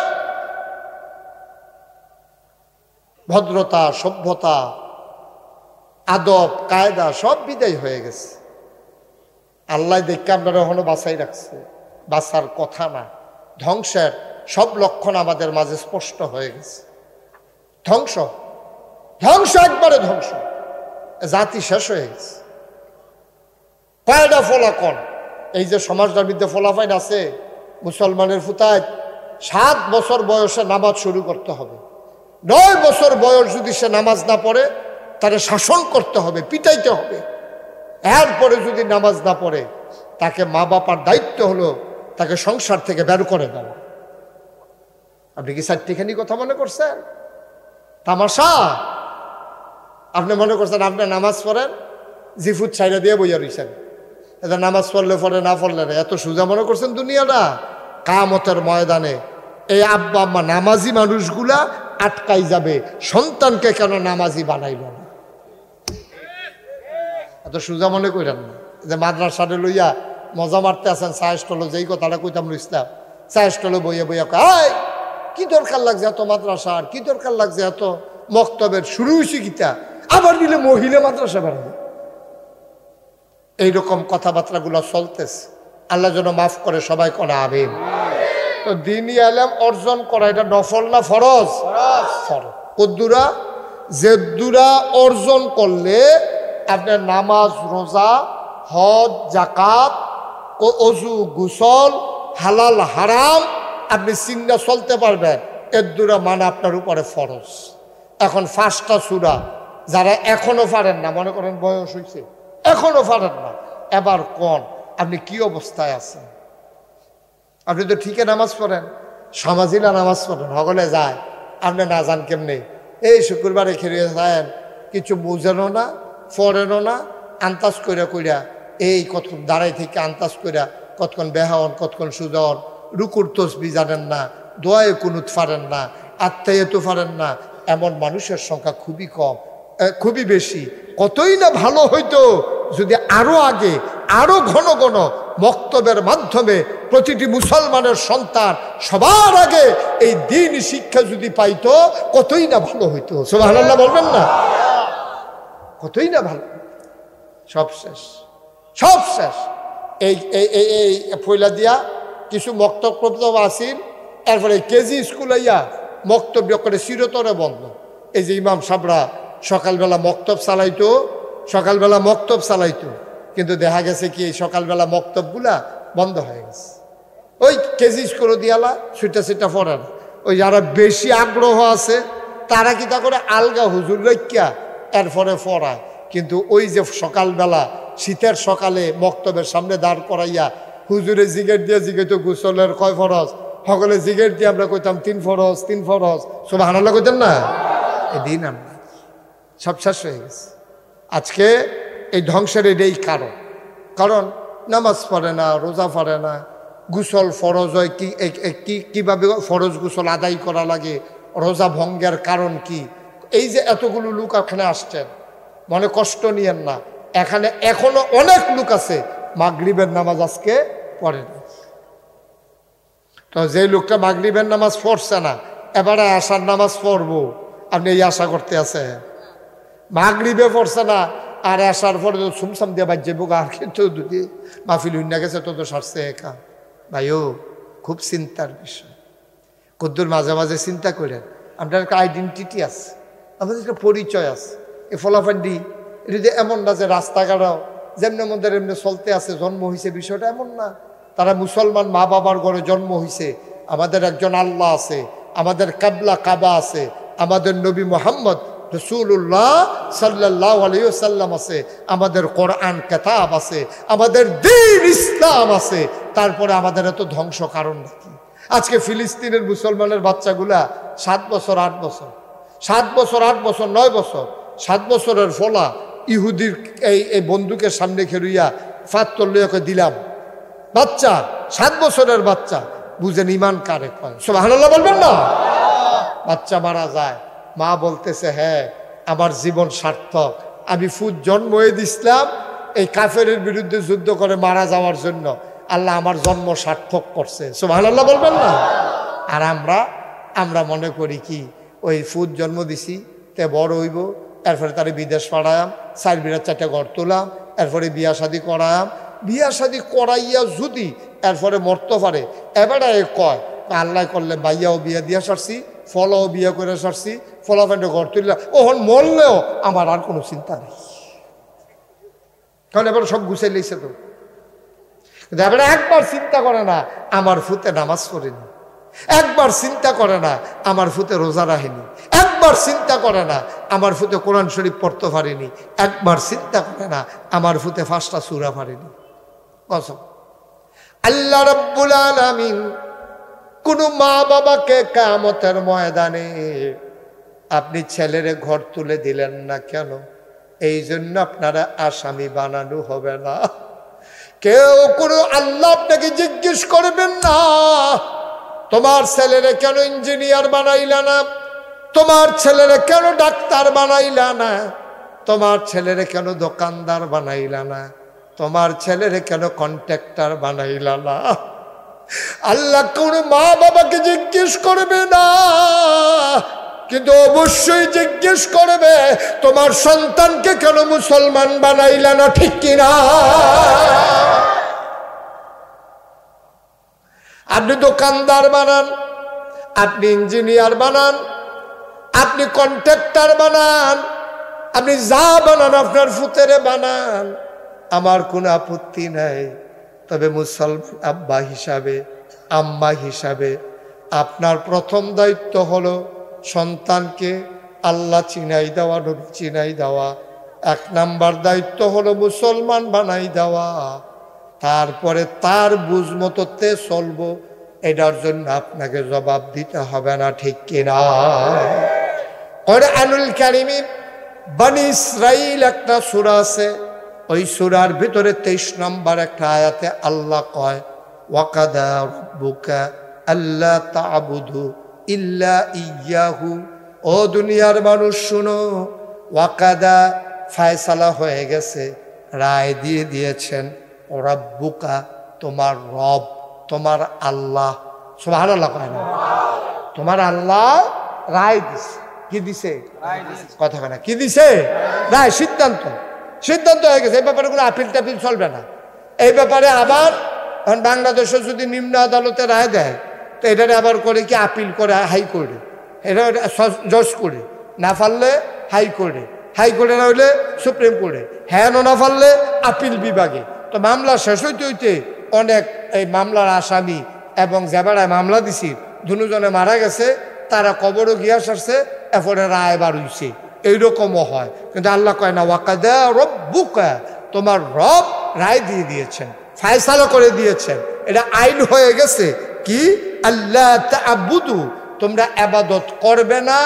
ভদ্রতা সভ্যতা আদব কায়দা সব বিদায় হয়ে গেছে আল্লাহ দেখে আপনারা এখনো বাঁচাই রাখছে বাঁচার কথা না ধ্বংসের সব লক্ষণ আমাদের মাঝে স্পষ্ট হয়ে গেছে ধ্বংস একবারে ধ্বংস জাতি শেষ হয়ে গেছে কয়টা ফলাকন এই যে সমাজটার মধ্যে ফলাফাইন আছে মুসলমানের ফুতায় 7 বছর বয়সে নামাজ শুরু করতে হবে 9 বছর বয়স যদি সে নামাজ না পড়ে তাকে শাসন করতে হবে পিটাইতে হবে এরপরে যদি নামাজ না পড়ে তাকে মা বাবার দায়িত্ব হলো তাকে সংসার থেকে বের করে দেওয়া আপনি কি 4টিখানি কথা মনে করছেন তামাশা। আপনি মনে করছেন আপনি নামাজ পড়েন, জিফুত ছাইরা দিয়ে বইয়া রইছেন, এটা নামাজ পড়লে পড়ে না পড়লে না, এত সোজা মনে করছেন দুনিয়াটা? কামতের ময়দানে এই আব্বা আম্মা নামাজি মানুষগুলা আটকাই যাবে, সন্তানকে কেন নামাজি বানাইল না। এত সোজা মনে করেন না যে মাদ্রাসাতে লইয়া মজা মারতে আছেন, চা স্টলে যেই কথাটা কইতাম ইসলাম, চা স্টলে বইয়া বইয়া কয় কি দরকার লাগছে এত মাদ্রাসার, কি দরকার লাগছে এত মক্তবের, শুরু হয়েছে গীতা, আবার নিলে মহিলা মাদ্রাসা বানাবে। এইরকম কথাবার্তাগুলো চলতেছে। আল্লাহ যেন মাফ করে, সবাই করে আমিন। তো দ্বীনি ইলম অর্জন করা এটা নফল না ফরজ? ফরজ। কদ্দুরা জেদ্দুরা অর্জন করলে আপনার নামাজ, রোজা, হজ, যাকাত, অজু, গোসল, হালাল হারাম আপনি চিন্তা চলতে পারবেন। এদ্দুরা মানে আপনার উপরে ফরজ। এখন 5টা সূরা যারা এখনো পারেন না, মনে করেন বয়স হয়েছে এখনো পারেন না, এবার কোন আপনি কি অবস্থায় আছেন? আপনি তো ঠিকই নামাজ পড়েন, সমাজিলা নামাজ পড়েন, হগলে যায়, আপনি না যান কেমনি? এই শুক্রবারে খেয়ে যান, কিছু বুঝেনও না, পড়েনও না, আন্তাজ কইরা কইরা এই কতক্ষণ দাঁড়াই থেকে আন্তাজ কইরা কতক্ষণ বেহাওন, কতক্ষণ সুজন, রুকুর তসবি জানেন না, দোয়ায় কুনুত পারেন না, আত্মায়িত পারেন না, এমন মানুষের সংখ্যা খুবই কম, খুবই বেশি। কতই না ভালো হইতো যদি আরো আগে, আরো ঘন ঘন বক্তব্যের মাধ্যমে প্রতিটি মুসলমানের সন্তান সবার আগে এই দ্বীন শিক্ষা যদি পাইতো, কতই না ভালো হইতো। সুবহানাল্লাহ বলবেন না? কতই না ভালো। সব শেষ, সব শেষ। এই এই ফয়লা দিয়া কিছু বক্তব্য আসিল, এরপরে কেজি স্কুল আইয়া বক্তব্য করে চিরতরে বন্ধ। এই যে ইমাম সাবরা সকালবেলা মক্তব চালাইতো, সকালবেলা মক্তব চালাইতো, কিন্তু দেখা গেছে কি এই সকালবেলা মক্তবগুলা বন্ধ হয়ে গেছে। ওই কেজি স্কুলও দিয়ালা ছুটা ছুটা পড়ে না। ওই যারা বেশি আগ্রহ আছে তারা কি তা করে আলগা হুজুর রক্ষা এরপরে পড়ায়, কিন্তু ওই যে সকালবেলা শীতের সকালে মক্তবের সামনে দাঁড় করাইয়া হুজুরে জিগেট দিয়ে জিগেতো গোসলের কয় ফরজ, সকলে জিগেট দিয়ে আমরা কইতাম 3 ফরজ 3 ফরজ, সুবহানাল্লাহ কইতেন না? এদিন আমরা সব শেষ হয়ে গেছে। আজকে এই ধ্বংসের এটাই কারণ। কারণ নামাজ পড়ে না, রোজা পড়ে না, গোসল ফরজ হয় কি, কিভাবে ফরজ গোসল আদায় করা লাগে, রোজা ভঙ্গের কারণ কি, এই যে এতগুলো লোক এখানে আসছেন, মনে কষ্ট নিয়েন না, এখানে এখনো অনেক লোক আছে মাগরিবের নামাজ আজকে পড়ে না। তো যে লোকটা মাগরিবের নামাজ পড়ছে না, এবারে আশার নামাজ পড়বো, আপনি এই আশা করতে আছে? মাগরিবে পড়ছে না আর আসার পরে তো সুমসাম দিয়ে বাজ্যে বোকা, আর কিন্তু যদি মাহফিল হইনা গেছে তো তো সারছে একা। ভাইও খুব চিন্তার বিষয়। কদ্দুর মাঝে মাঝে চিন্তা করেন, আপনার একটা আইডেন্টিটি আছে, আমাদের একটা পরিচয় আছে। এই ফলাফান্ডি এটা এমন না যে রাস্তাঘাটও যেমনি মধ্যে এমনি চলতে আছে, জন্ম হয়েছে, বিষয়টা এমন না। তারা মুসলমান মা বাবার ঘরে জন্ম হয়েছে, আমাদের একজন আল্লাহ আছে, আমাদের কাবলা কাবা আছে, আমাদের নবী মুহাম্মদ রাসূলুল্লাহ সাল্লাল্লাহু আলাইহি ওয়াসাল্লাম আছে, আমাদের কোরআন কিতাব আছে, আমাদের দ্বীন ইসলাম আছে। তারপরে আমাদের এত ধ্বংস কারণ নাকি? আজকে ফিলিস্তিনের মুসলমানের বাচ্চাগুলা 7 বছর 8 বছর 7 বছর 8 বছর 9 বছর 7 বছরের ফলা ইহুদির এই বন্দুকের সামনে খেলুইয়া ফাত্তর লইয়াকে দিলাম। বাচ্চা 7 বছরের বাচ্চা, বুঝেন ইমান কারে কয়? সুবহানাল্লাহ বলবেন না? বাচ্চা মারা যায়, মা বলতেছে হ্যাঁ আমার জীবন সার্থক, আমি ফুট জন্ম দিছিলাম এই কাফেরের বিরুদ্ধে যুদ্ধ করে মারা যাওয়ার জন্য, আল্লাহ আমার জন্ম সার্থক করছে। সুবহানাল্লাহ বলবেন না? আর আমরা মনে করি কি ওই ফুট জন্ম দিছি তে বড় হইব, এরপরে তারে বিদেশ পাঠায়াম, 4 বিরাট 4টা ঘর তোলাম, এরপরে বিয়া শাদি করায়াম, বিয়া শাদি করাইয়া যদি এরপরে মরতে পারে, এবারে কয় আল্লাহ করলে বাইয়াও বিয়া দিয়া সারছি, ফলাও বিয়া করে সারছি, ফলা ফেন্টে ঘর তুললাম, ওহন মরলেও আমার আর কোনো চিন্তা নেই, কারণ এবার সব গুছাই লেছে। তো এবারে একবার চিন্তা করে না আমার ফুতে নামাজ পড়েনি, একবার চিন্তা করে না আমার ফুতে রোজা রাখেনি, একবার চিন্তা করে না আমার ফুতে কোরআন শরীফ পড়তে পারেনি, একবার চিন্তা করে না আমার ফুতে 5টা সূরা পারেনি। কসম আল্লাহ রাব্বুল আলামিন কোন মা বাবাকে কিয়ামতের ময়দানে আপনি ছেলেরে ঘর তুলে দিলেন না কেন? এই জন্য আপনারা আসামি বানানো হবে না। কেউ কোনো আল্লাহ আপনাকে জিজ্ঞেস করবেন না তোমার ছেলেরে কেন ইঞ্জিনিয়ার বানাইলা না, তোমার ছেলেরে কেন ডাক্তার বানাইলা না, তোমার ছেলেরে কেন দোকানদার বানাইলা না, তোমার ছেলেরে কেন কন্ট্রাক্টর বানাইলা না। আল্লাহ কোন মা বাবাকে জিজ্ঞেস করবে না, কিন্তু অবশ্যই জিজ্ঞেস করবে তোমার সন্তানকে কেন মুসলমান বানাইলা না, ঠিক কিনা? আপনি দোকানদার বানান, আপনি ইঞ্জিনিয়ার বানান, আপনি কন্ট্রাক্টর বানান, আপনি যা বানান আপনার ফুতেরে বানান, আমার কোনো আপত্তি নাই। তবে মুসলমান আব্বা হিসাবে, আম্মা হিসাবে আপনার প্রথম দায়িত্ব হলো সন্তানকে আল্লাহ চিনাই দেওয়া, নবী চিনাই দেওয়া। 1 নাম্বার দায়িত্ব হলো মুসলমান বানাই দেওয়া। তারপরে তার বুঝ মতোতে চলবো, এটার জন্য আপনাকে জবাব দিতে হবে না, ঠিক কিনা? কোরআনুল কারীমে বনি ইসরাইল একটা সূরা আছে, ওই সূরার ভিতরে 23 নম্বর একটা আয়াতে আল্লাহ কয় ওয়াকাদা রাব্বুকা আল্লা তা'বুদু ইল্লা ইয়্যাহু। ও দুনিয়ার মানুষ শুনো, ওয়াকাদা ফয়সালা হয়ে গেছে, রায় দিয়ে দিয়েছেন, রাব্বুকা তোমার রব, তোমার আল্লাহ। সুবহানাল্লাহ কয় না? তোমার আল্লাহ রায় দিছে। কি দিছে? কথা না, কি দিছে? রায়, সিদ্ধান্ত। সিদ্ধান্ত হয়ে গেছে, এই ব্যাপারে কোনো আপিল টাপিল চলবে না। এই ব্যাপারে আবার বাংলাদেশে যদি নিম্ন আদালতে রায় দেয়, তো এটারে আবার করে কি আপিল করে হাইকোর্টে, এটা জজ করে, না পারলে হাইকোর্টে, হাইকোর্টে না হইলে সুপ্রিম কোর্টে, হ্যাঁ না পারলে আপিল বিভাগে। তো মামলা শেষ হইতে হইতে অনেক এই মামলার আসামি এবং যাবারায় মামলা দিছি দুজনে মারা গেছে, তারা কবরও গিয়া সারছে, এরপরে রায় বার হইছে। এইরকমও হয়, কিন্তু আল্লাহ কয় না ওয়াকাদা রাব্বুকা, তোমার রব রায় দিয়ে দিয়েছেন, ফয়সালা করে দিয়েছেন, এটা আইন হয়ে গেছে। কি? আল্লাহ তা'বুদু, তোমরা ইবাদত করবে না,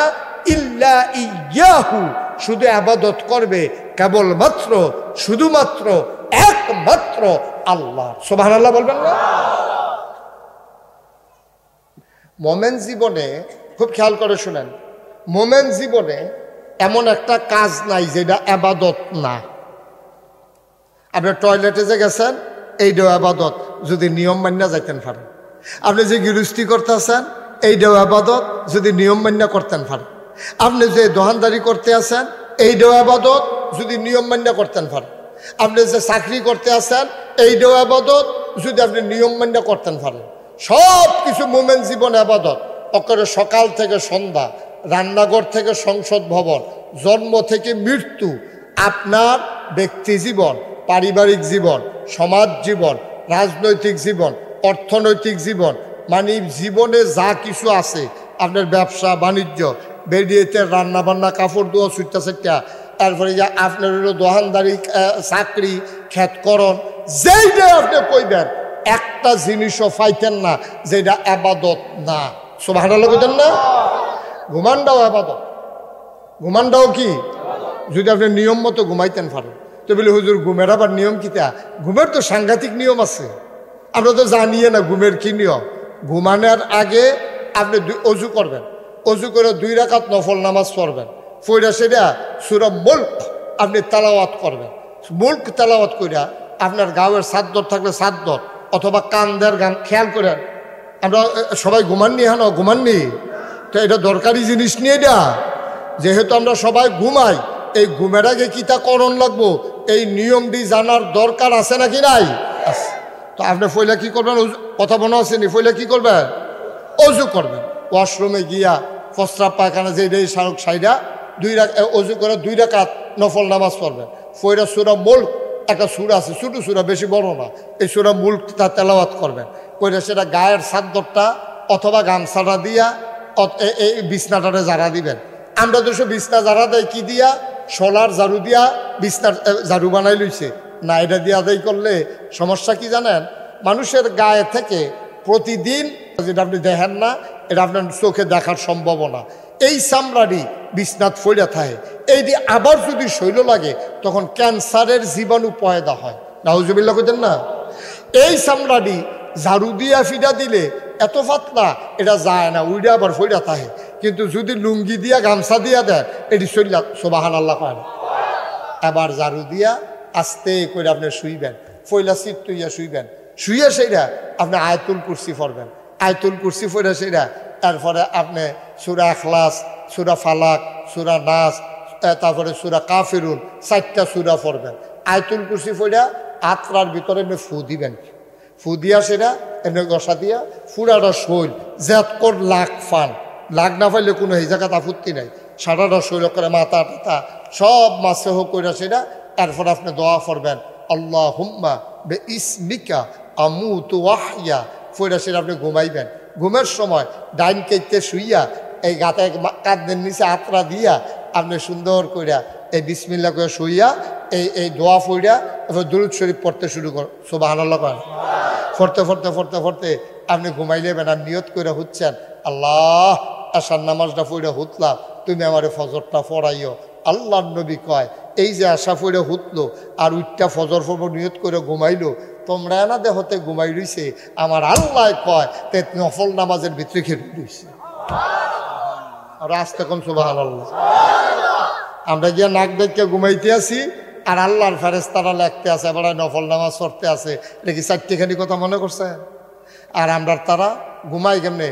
ইল্লা ইয়্যাহু, শুধু ইবাদত করবে কেবলমাত্র, শুধুমাত্র, একমাত্র আল্লাহ। সুবহানাল্লাহ বলবেন না? মোমেন জীবনে খুব খেয়াল করে শুনেন, মোমেন জীবনে এমন একটা কাজ নাই যেটা ইবাদত না। আপনি টয়লেটে যে গেছেন, এইটাও ইবাদত, যদি নিয়ম মান্য যাইতেন পারেন। আপনি যে গৃহস্থী করতেছেন, এইটাও ইবাদত, যদি নিয়ম মান্য করতেন পারেন। আপনি যে দোকানদারি করতে আছেন, এইটাও ইবাদত, যদি নিয়ম মান্য করতেন পারেন। আপনি যে চাকরি করতে আছেন, এইটাও ইবাদত, যদি আপনি নিয়ম মান্য করতেন পারেন। সব কিছু মোমেন জীবন ইবাদত। অকরে সকাল থেকে সন্ধ্যা, রান্নাঘর থেকে সংসদ ভবন, জন্ম থেকে মৃত্যু, আপনার ব্যক্তি জীবন, পারিবারিক জীবন, সমাজ জীবন, রাজনৈতিক জীবন, অর্থনৈতিক জীবন, মানব জীবনে যা কিছু আছে, আপনার ব্যবসা বাণিজ্য, বেরিয়েতে রান্না বান্না, কাপড় ধোয়া, সুইটা সেটা, তারপরে যে আপনার হলো দোকানদারি, চাকরি, ক্ষেতকরণ, যেইটা আপনি কইবেন, একটা জিনিসও পাইতেন না যেটা ইবাদত না। সুবহানাল্লাহ কইতেন না? ঘুমানটাও ইবাদত। ঘুমানটাও কি? যদি আপনি নিয়ম মতো ঘুমাইতেন পারেন। তো বলে হুজুর ঘুমের আবার নিয়ম কিতা? ঘুমের তো সাংঘাতিক নিয়ম আছে, আমরা তো জানিয়ে না ঘুমের কি নিয়ম। ঘুমানোর আগে আপনি অজু করবেন, অজু করে 2 রাকাত নফল নামাজ পড়বেন, পড়া সেটা সূরা মুলক আপনি তেলাওয়াত করবেন। মুলক তেলাওয়াত কইরা আপনার গাওয়ের সাদ্দর থাকলে সাদ্দর, অথবা কান্দের গান। খেয়াল করেন, আমরা সবাই ঘুমাননি, হ্যাঁ ঘুমাননি, তো এটা দরকারি জিনিস নিয়ে এটা, যেহেতু আমরা সবাই ঘুমাই, এই ঘুমের আগে কিতা করণ লাগবো, এই নিয়মটি জানার দরকার আছে নাকি নাই? আছে। তো আপনি ফইলা কি করবেন? কথা মনে আসেনি? ফইলা কি করবেন? অজু করবেন। ওয়াশরুমে গিয়া প্রস্রাব পায়খানা যেটাই শাহরুখ সাইডা অজু করে 2 রাকাত নফল নামাজ পড়বেন। ফইরা সূরা মুলক, একটা সূরা আছে, ছোটো সূরা, বেশি বড় না, এই সূরা মুলক তা তেলাওয়াত করবেন। কইরা সেটা গায়ের চাদরটা অথবা গামছাটা দিয়া এই বিছনাটারে জারা দিবেন। আমরা তো সব বিছনা জারা দেয় কি দিয়া? সোলার ঝাড়ু দিয়া বিছনার ঝাড়ু বানাই লইছে না। এটা দিয়ে আদায় করলে সমস্যা কি জানেন? মানুষের গায়ে থেকে প্রতিদিন, যেটা আপনি দেখেন না, এটা আপনার চোখে দেখার সম্ভাবনা, এই চামড়াটি বিছনাত ফইরা থাকে, এইটি আবার যদি শৈল লাগে তখন ক্যান্সারের জীবাণু পয়দা হয়। নাউজুবিল্লাহ কইতেন না? এই চামড়াটি ঝাড়ু দিয়া ফিডা দিলে এত পাতলা এটা যায় না, উইডা আবার ফইরা থাকে। কিন্তু যদি লুঙ্গি দিয়া গামছা দিয়া দেন এটি শৈলা সুবহানাল্লাহ কয় না। আবার ঝাড়ু দিয়া আস্তে করে আপনি শুইবেন, ফইলা সিট টুইয়া শুইবেন, শুইয়া সেইটা আপনি আয়াতুল কুরসি পড়বেন, আয়াতুল কুরসি পড়া সেইটা তারপরে আপনি সূরা ইখলাস, সূরা ফালাক, সূরা নাস, তারপরে সূরা কাফিরুন, 4টা সূরা পড়বেন। আয়াতুল কুরসি পড়া আত্রার ভিতরে এমনি ফু দিবেন, ফু দিয়া সেটা এমনি গসা দিয়া ফুরাটা শৈল জেদ কর লাগ ফান, লাগ না পাইলে কোনো এই জায়গা আপত্তি নাই, সারাটা শৈল করে মাথা টাথা সব মাছে হোক করে সেটা। এরপর আপনি দোয়া করবেন আল্লাহুম্মা বে ইসমিকা আমুতু ওয়াহইয়া, ফইরা সেটা আপনি ঘুমাইবেন। ঘুমের সময় ডাইন কেটে শুইয়া এই গাতে কাঁধের নিচে আত্রা দিয়া আপনি সুন্দর কইরা এই বিসমিল্লাহ করে শুইয়া এই দোয়া ফইরা এবার দুরূদ শরীফ পড়তে শুরু কর, সুবহানাল্লাহ কর। পড়তে পড়তে পড়তে পড়তে আপনি ঘুমাইলেবেন আর নিয়ত করে হচ্ছেন আল্লাহ আশার নামাজটা পড়ে হুতলাম, তুমি আমার ফজরটা পড়াইও। আল্লাহর নবী কয় এই যে আশা পড়ে হুতলো আর উইটটা ফজর ফজর নিয়ত করে ঘুমাইলো, তোমরা না দেহতে ঘুমাই রইছে, আমার আল্লাহ কয় তে নফল নামাজের ভিতরে খেতে রইছে। আর আস্তে কোন সুবহানাল্লাহ। আমরা গিয়া নাক দেখে ঘুমাইতে আছি আর আল্লাহর ফেরেশতারা লিখতে আছে, এবার নফল নামাজ পড়তে আছে, এটা কি 4টিখানি কথা মনে করছেন? আর আমরা তারা ঘুমাই কেমনে?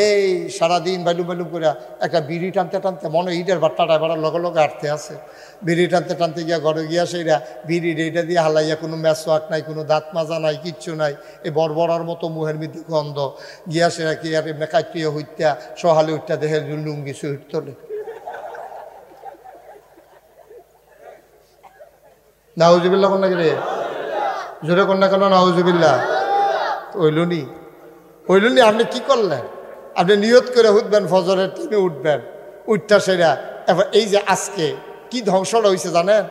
এই সারাদিন বালু বালু করে একটা বিড়ি টানতে টানতে মনে ইটের বাট্টাটা এবার লগে লগে আটতে আছে, বিড়ি টানতে টানতে গিয়া ঘরে গিয়া সেইটা বিড়ি এইটা দিয়ে হালাইয়া কোনো মেসওয়াক নাই, কোনো দাঁত মাজা নাই, কিচ্ছু নাই, এই বড়বড়ার মতো মুহের মধ্যে গন্ধ গিয়া সেটা কি আর এমনি কাটিয়ে হইতা সহালে উঠতা দেখে লুঙ্গি সুইট তোলে। নাউজুবিল্লাহ কোন নাকি রে? জোরে কোন না কেন নাউজুবিল্লাহ? ওইলুনি ওইলুনি আপনি কি করলেন? আপনি নিয়ত করে উঠবেন, ফজরের টাইমে উঠবেন, উঠটা সেরা। এবার এই যে আজকে কি ধ্বংসটা হয়েছে জানেন?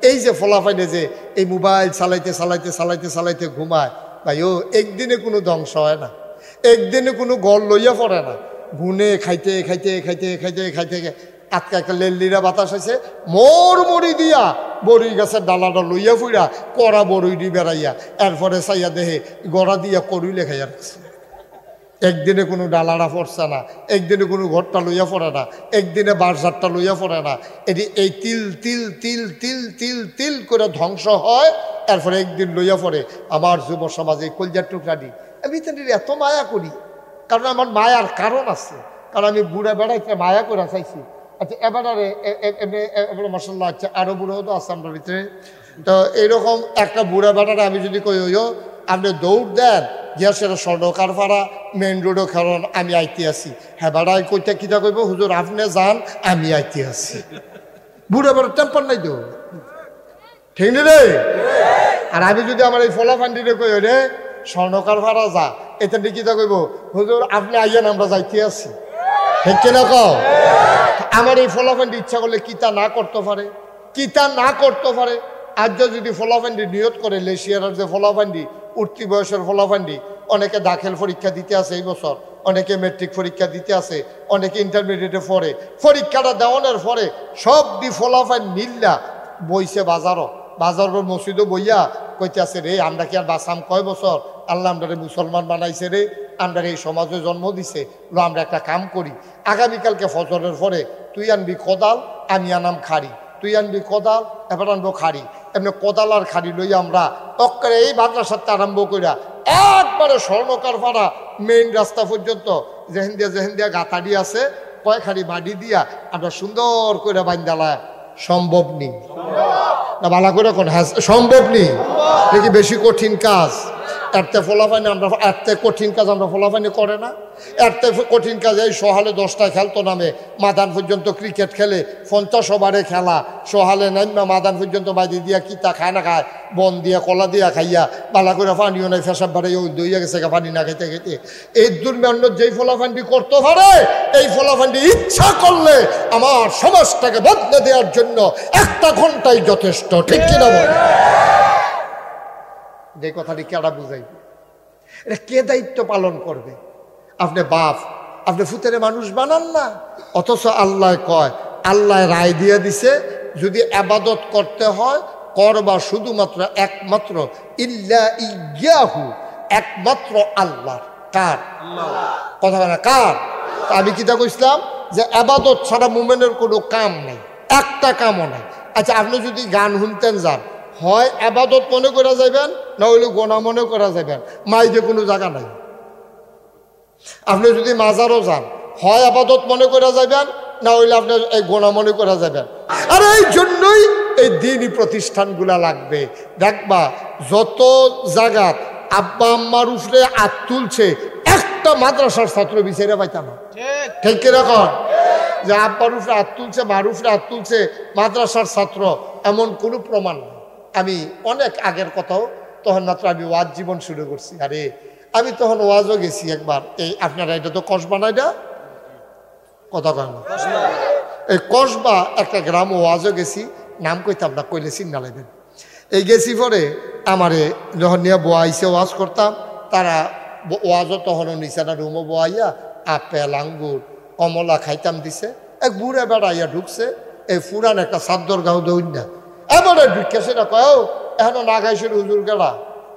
এই যে ফলাফাইলে যে এই মোবাইল চালাইতে চালাইতে চালাইতে চালাইতে ঘুমায়, ভাই ও একদিনে কোনো ধ্বংস হয় না, একদিনে কোনো গড় লইয়া পড়ে না, গুনে খাইতে খাইতে খাইতে খাইতে খাইতে আজকে একটা লেল্লিরা বাতাস আছে, মরি দিয়া বড়ই গাছের ডালাটা লইয়া ফুইরা কড়া বড়ই দি বেড়াইয়া এরপরে চাইয়া দেহে গড়া দিয়া করুই লেখাইয়া রাখছে। একদিনে কোনো ডালাটা পড়ছে না, একদিনে কোনো ঘরটা লইয়া পড়ে না, একদিনে বারজারটা লইয়া পড়ে না, এটি এই তিল তিল তিল তিল তিল তিল করে ধ্বংস হয়। এরপরে একদিন লইয়া পড়ে আমার যুব সমাজে কলজার টুকরাটি। আমি তাদের এত মায়া করি, কারণ আমার মায়ার কারণ আছে, কারণ আমি বুড়া বেড়াইতে মায়া করে চাইছি। আচ্ছা এবারে এবারে মাশাআল্লাহ, আচ্ছা আরও বুড়াও তো আছে আমার ভিতরে। তো এইরকম একটা বুড়া বেড়ারে আমি যদি কই হইও আপনি দৌড় দেন গিয়া সেটা স্বর্ণকার পাড়া মেইন রোডও কারণ আমি আইতে আছি, হ্যাঁ বেড়াই কইতে কিতা কইব হুজুর আপনি যান আমি আইতে আছি। বুড়া বেড়ার টেম্পার নাই তো, ঠিক নেই রে? আর আমি যদি আমার এই ফলাফান্ডিরে কই রে স্বর্ণকার ভাড়া যা, এটা কিতা কইব হুজুর আপনি আইয়েন আমরা যাইতে আছি, ঠিক কিনা কও? আমার এই ফলাফান্ডি ইচ্ছা করলে কিতা না করতে পারে, কিতা না করতে পারে। আজ যদি ফলাফান্ডি নিয়ত করে লেশিয়ার যে ফলাফান্ডি উঠতি বয়সের ফলাফান্ডি, অনেকে দাখিল পরীক্ষা দিতে আছে এই বছর, অনেকে মেট্রিক পরীক্ষা দিতে আছে, অনেকে ইন্টারমিডিয়েটে পড়ে, পরীক্ষাটা দেওয়ানোর পরে সব দি ফলাফান মিল্লা বইছে বাজারের মসজিদও বইয়া কইতে আছে রে আমরা কি আর বাঁচাম কয় বছর, আল্লাহ আমরা মুসলমান বানাইছে রে, আমরা এই সমাজে জন্ম দিছে, আমরা একটা কাম করি আগামীকালকে ফজরের পরে তুই আনবি কোদাল আমি আনাম খাড়ি, তুই আনবি কোদাল এবার আনবো খাড়ি, এমনি কোদাল আর খাড়ি লই আমরা অক্কারে এই মাদ্রাসাতে আরম্ভ করিয়া একবারে স্বর্ণকার পাড়া মেইন রাস্তা পর্যন্ত যেহেন্দিয়া গাতাড়ি আছে কয় খাড়ি মাটি দিয়া আমরা সুন্দর করে বান্দালা। সম্ভব নেই না? ভালো করে কোন হ্যাঁ সম্ভব নেই, দেখি বেশি কঠিন কাজ এরতে ফলাফানি আমরা এরতে কঠিন কাজ আমরা ফলাফানি করে না। এরতে কঠিন কাজ এই সহালে 10টা খেলতো নামে মাদান পর্যন্ত ক্রিকেট খেলে 50 ওভারে খেলা, সহালে নাইমা মাদান পর্যন্ত বাইরে দিয়া কিতা খায় না খায়, বন দিয়া কলা দিয়া খাইয়া বালা করে পানিও নাই, ফেসাব বাড়ে ওই দইয়া গেছে পানি না খাইতে খাইতে। এই দুর্মেন্ড যেই ফলাফান্ডি করতে পারে এই ফলাফান্ডি ইচ্ছা করলে আমার সমাজটাকে বদলে দেওয়ার জন্য 1 ঘন্টাই যথেষ্ট, ঠিক কিনা বল? যে কথাটি কেডা বুঝাইবে, এটা কে দায়িত্ব পালন করবে? আপনি বাপ, আপনি ফুতেরে মানুষ বানান না। অথচ আল্লাহ কয়, আল্লাহ রায় দিয়ে দিছে যদি আবাদত করতে হয় করবা শুধুমাত্র একমাত্র ইল্লা ইয়াহু, একমাত্র আল্লাহ। কার? কথা বলে কার? আমি কিতা কইছিলাম যে আবাদত ছাড়া মুমিনের কোনো কাম নাই, একটা কামও নাই। আচ্ছা, আপনি যদি গান শুনতেন যান, হয় আবাদত মনে করা যাবেন, না হইলে গোনা মনে করা যাবেন, মাইজে কোনো জায়গা নাই। আপনি যদি মাজারও যান, হয় আবাদত মনে করা যাবেন, না হইলে আপনার এই গোনা মনে করা যাবেন। আর এই জন্যই এই দিনই প্রতিষ্ঠানগুলা লাগবে। দেখবা যত জায়গা আব্বা আম্মার উপরে হাত তুলছে, একটা মাদ্রাসার ছাত্র বিচারে পাইতাম না। ঠিক কিরকম? যে আব্বার উপরে হাত তুলছে, মার উপরে হাত তুলছে মাদ্রাসার ছাত্র, এমন কোনো প্রমাণ নেই। আমি অনেক আগের কথাও, তখন মাত্র আমি ওয়াজ জীবন শুরু করছি। আরে আমি তখন ওয়াজও গেছি একবার। এই আপনারা এটা তো কসবা না, এটা কথা কয় না, এই কসবা একটা গ্রাম ওয়াজও গেছি, নাম কইতাম না, কইলে চিন্তা লাগবেন। এই গেছি পরে আমারে যখন নিয়ে বোয়াইছে ওয়াজ করতাম, তারা ওয়াজও তখনও নিচে না, রুমও বোয়াইয়া আপেল আঙ্গুর কমলা খাইতাম দিছে। এক বুড়ে বেড়াইয়া ঢুকছে, এই ফুরান একটা চাদর গাও দৌড় না, এবারে ঢুকে সেটা কয় এখনো না গাইছে হুজুর গেলা।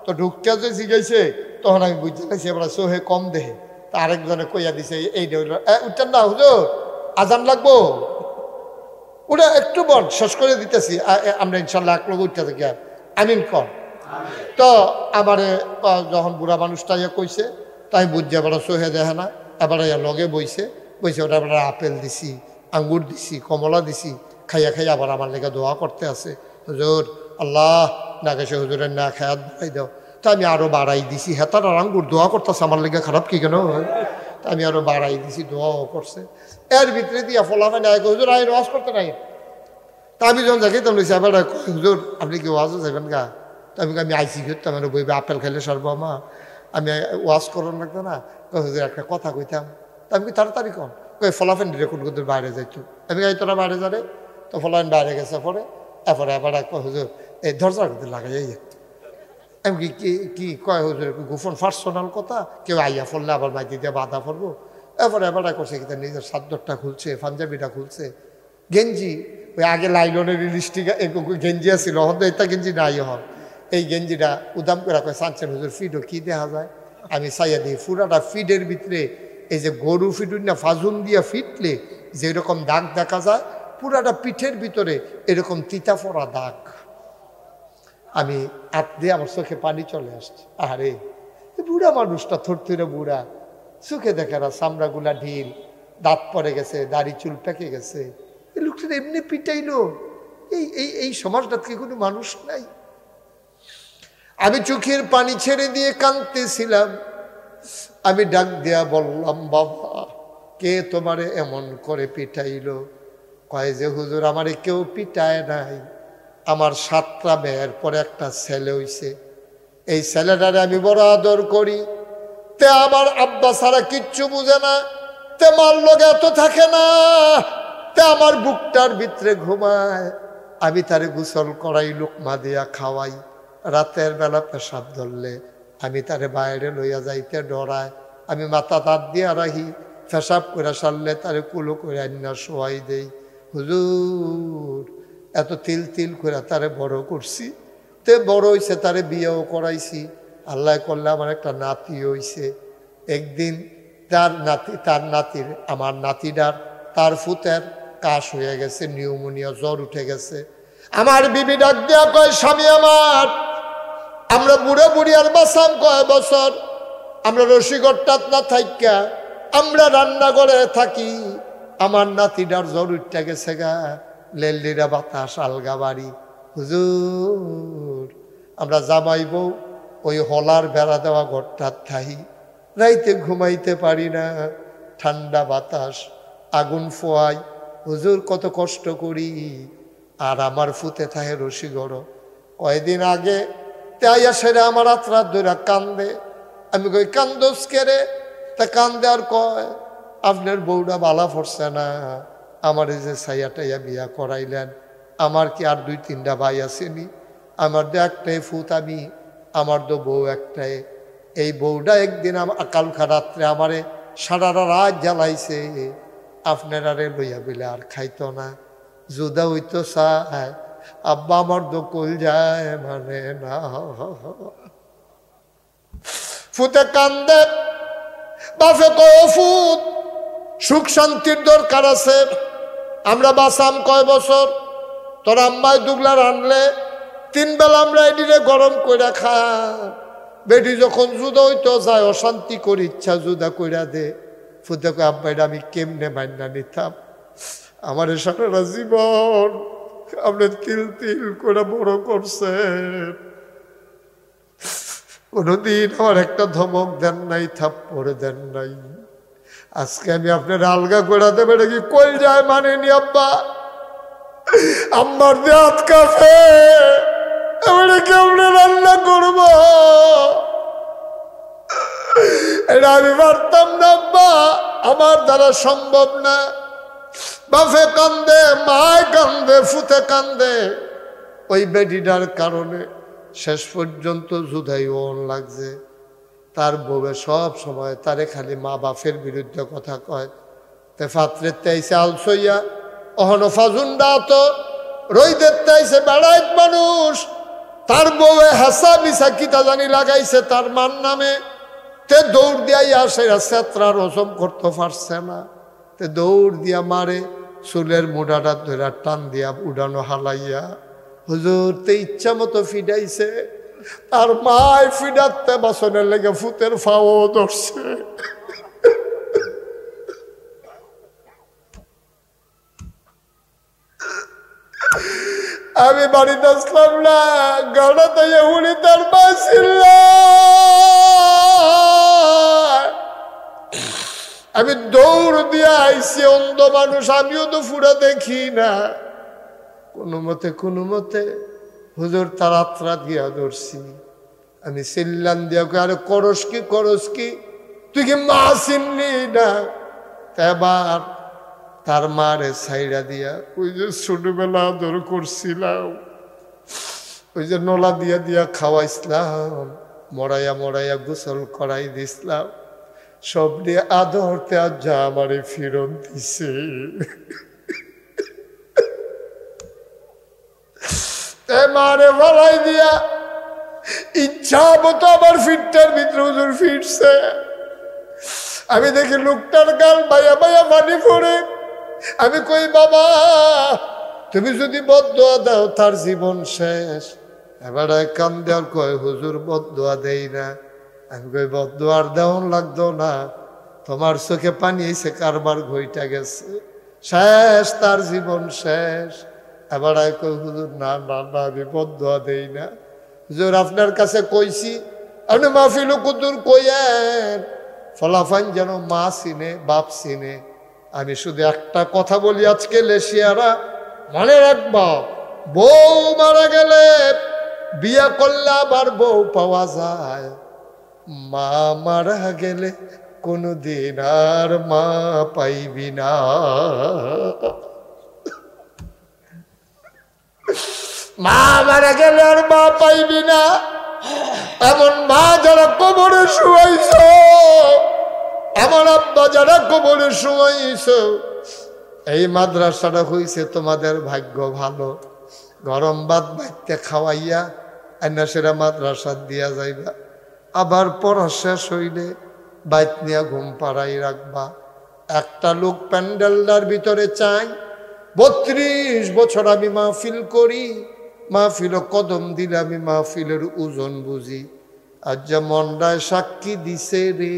তো ঢুকিয়া যে জিগাইছে, তখন আমি বুঝতে পারছি এবার সোহে কম দেহে। তা আরেকজনে কইয়া দিছে এই হইল, উঠতেন না হুজুর, আজান লাগবো, ওটা একটু বল শেষ করে দিতেছি, আমরা ইনশাল্লাহ এক লোক উঠতে থাকি। আমিন কর। তো আমারে যখন বুড়া মানুষটা ইয়ে কইছে, তাই বুঝছে এবার সোহে দেখে না, এবারে লগে বইছে, ওটা এবার আপেল দিছি, আঙ্গুর দিছি, কমলা দিছি, খাইয়া খাইয়া আবার আমার লেগে দোয়া করতে আছে, হুজুর আল্লাহ না গেছে হুজুরের না খায়াত বাড়াই দাও। তা আমি আরো বাড়াই দিছি, হেতার আর আঙ্গুর দোয়া করতেছে, আমার লেগে খারাপ কি কেন? তা আমি আরো বাড়াই দিছি, দোয়াও করছে। এর ভিতরে দিয়া ফলাফে নাই, হুজুর আইন ওয়াজ করতে নাই। তা আমি যখন যাকে তখন লইছি, এবার হুজুর আপনি কি ওয়াজও যাবেন গা? তো আমি আইসি করতাম, আমার বইবে আপেল খাইলে সর্বমা, আমি ওয়াজ করার লাগতো না। হুজুর একটা কথা কইতাম। তা আমি তাড়াতাড়ি কন, কই ফলাফেন কোন কোন বাইরে যাইতো। আমি এই তোরা বাইরে যাবে, তো ফলাফেন বাইরে গেছে পরে, এরপরে এবার হুজুর এই দরজার ভিতরে লাগাই যাই। আমি কি কয় হুজুর গোপন পার্সোনাল কথা, কেউ আইয়া ফললে আবার মাইতি দিয়ে বাধা পড়বো। এরপরে এবার করছে কি নিজের সাদ্দরটা খুলছে, পাঞ্জাবিটা খুলছে, গেঞ্জি ওই আগে লাইলনের লিস্টিক গেঞ্জি আছিল, হয়তো এটা গেঞ্জি নাই হন। এই গেঞ্জিটা উদাম করে কয় চাচ্ছেন হুজুর ফিডও কি দেখা যায়? আমি চাইয়া দিই পুরাটা ফিডের ভিতরে এই যে গরু ফিডুর না ফাজুন দিয়া ফিটলে যেরকম দাগ দেখা যায়, পুরাটা পিঠের ভিতরে এরকম তিতা পড়া দাগ। আমি হাত দিয়ে আমার চোখে পানি চলে আসছে। আরে বুড়া মানুষটা থরথরে বুড়া, চোখে দেখে না, চামড়াগুলা ঢিল, দাঁত পড়ে গেছে, দাড়ি চুল পেকে গেছে। এই লোকটা এমনি পিটাইলো, এই সমাজটাতে কি কোনো মানুষ নাই? আমি চোখের পানি ছেড়ে দিয়ে কাঁদতেছিলাম। আমি ডাক দিয়া বললাম, বাবা কে তোমারে এমন করে পিটাইলো? কয় যে হুজুর আমারে কেউ পিটায় নাই, আমার 7টা মেয়ের পরে একটা ছেলে হইছে, এই ছেলেটারে আমি বড় আদর করি, তে আমার আব্বা ছাড়া কিচ্ছু বুঝে না, তে মার লগে এত থাকে না, তে আমার বুকটার ভিতরে ঘুমায়, আমি তারে গোসল করাই, লোকমা দিয়া খাওয়াই, রাতের বেলা পেশাব ধরলে আমি তারে বাইরে লইয়া যাইতে ডরায়, আমি মাথা তাত দিয়া রাখি, পেশাব করে সারলে তারে কুলো করে আন্না শোয়াই দেই। হুজুর এত তিল তিল করে তারে বড় করছি, তে বড় হইছে, তারে বিয়েও করাইছি, আল্লাহ করলে আমার একটা নাতি হইছে। একদিন তার নাতির আমার নাতিটার তার ফুতের কাশ হয়ে গেছে, নিউমোনিয়া, জ্বর উঠে গেছে। আমার বিবি ডাক দেয়া কয়, স্বামী আমার, আমরা বুড়ে বুড়ি আর বাসাম কয় বছর, আমরা রসিকটাত না থাইকা আমরা রান্নাঘরে থাকি, আমার নাতিটার জ্বর উঠে গেছে গা, লেলিরা বাতাস আলগা বাড়ি। হুজুর আমরা জামাইব ওই হলার বেড়া দেওয়া ঘরটার থাই, রাইতে ঘুমাইতে পারি না, ঠান্ডা বাতাস, আগুন ফোয়াই, হুজুর কত কষ্ট করি। আর আমার ফুতে থাকে রসিগড়। কয়দিন আগে তাইয়া সেরে আমার রাত ধরে কান্দে। আমি কই কান্দোস কেরে? তা কান্দে আর কয়, আপনার বউটা বালা পড়ছে না, আমার এই যে ছাইয়া টাইয়া বিয়া করাইলেন, আমার কি আর 2-3টা ভাই আসেনি? আমার তো একটাই ফুত, আমি আমার তো বউ একটাই। এই বউটা একদিন কালকা রাত্রে আমারে সারা রাত জ্বালাইছে, আপনারা রে লইয়া বিলে আর খাইতো না। জুদা হইতো চায়, আব্বা আমার দোকল যায় মানে না। ফুতে কান্দে, বাপে কয় ফুত সুখ শান্তির দরকার আছে, আমরা বাঁচাম কয় বছর, তোর আম্মায় দুগলা রানলে 3 বেলা আমরা এদিকে গরম করে খাম। বেটি যখন জুদা হইতো যায় অশান্তি করে ইচ্ছা জুদা কইরা দে। ফুতে কয় আব্বা এটা আমি কেমনে মাইনা নিতাম, আমার সারা জীবন আপনি তিল তিল করে বড় করছেন, কোনদিন আমার একটা ধমক দেন নাই, থাপ্পড় দেন নাই, আজকে আমি আপনার আলগা করে দেবে নাকি কই যায় মানেনি আব্বা, আমার দিয়ে হাত কাঁপে, আমি কেমনে রান্না করব, এটা আমি পারতাম না আব্বা, আমার দ্বারা সম্ভব না। বাপে কান্দে, মায় কান্দে, ফুতে কান্দে, ওই বেডিটার কারণে শেষ পর্যন্ত জুদাই ওন লাগছে। তার বউয়ে সব সময় তারে খালি মা বাপের বিরুদ্ধে কথা কয়। তে ফাত্রের তাইছে আলসইয়া, অহন ফাজুন্ডা তো রইদের তাইছে বেড়াইত মানুষ, তার বউয়ে হাসা মিশা কিতা জানি লাগাইছে তার মান নামে। তে দৌড় দিয়াই আসে, সেত্রা রসম করতে পারছে না, তে দৌড় দিয়া মারে, চুলের মুডাটা ধরে টান দিয়া উড়ানো হালাইয়া হুজুর তে ইচ্ছা মতো ফিডাইছে। তার মায় ফিডাতে বাসনের লেগে ফুতের ফাও ধরছে। আমি বাড়িতে আসলাম না, গাড়া তাই উনি তার মা ছিল। আমি দৌড় দিয়ে আইসি, অন্ধ মানুষ আমিও তো ফুরা দেখি না, কোনো মতে হুজুর তার আত্রা দিয়া ধরছি। আমি চিল্লান দিয়া আরে করস কি, তুই কি মা চিনলি না? এবার তার মারে ছাইড়া দিয়া, ওই যে ছোটবেলা আদর করছিলাম, ওই যে নলা দিয়া দিয়া খাওয়াইছিলাম, মরাইয়া গোসল করাই দিছিলাম, সব দিয়ে আদরতে আজ যা আমারে ফিরন দিছে। মারে ভালাই দিয়া ইচ্ছা মতো আমার ফিটটার ভিতরে হুজুর ফিরছে। আমি দেখি লোকটার গাল বাইয়া পানি পড়ে। আমি কই বাবা তুমি যদি বদদোয়া দাও তার জীবন শেষ। এবার কান দেওয়ার কয় হুজুর বদদোয়া দেই না। আমি কই বদদোয়ার দেওয়ান লাগতো না, তোমার চোখে পানি এসে কারবার ঘইটা গেছে, শেষ তার জীবন শেষ। এবার কই হুজুর না আমি বদদোয়া দেই না। হুজুর আপনার কাছে কইছি, আপনি মাহফিল কুদুর কইয়েন, ফলাফান যেন মা চিনে বাপ চিনে। আমি শুধু একটা কথা বলি আজকে লেশিয়ারা, মনে রাখবা, বউ মারা গেলে বিয়া করলে আবার বউ পাওয়া যায়, মা মারা গেলে কোনদিন আর মা পাইবি না। মা মারা গেলে আর মা পাইবি না। এমন মা যারা কবরে শুয়াইছ, এমন আব্বা যারা কবরে শুয়াইছ, এই মাদ্রাসাটা হইছে তোমাদের ভাগ্য ভালো। গরম ভাত বাইতে খাওয়াইয়া আইনা সেরা মাদ্রাসা দিয়া যাইবা, আবার পড়া শেষ হইলে বাইত নিয়া ঘুম পাড়াই রাখবা। একটা লোক প্যান্ডেলটার ভিতরে চাই, 32 বছর আমি মাহফিল করি, মাহফিল কদম দিলে আমি মাহফিলের ওজন বুঝি। আজ যা মনটায় সাক্ষী দিছে রে,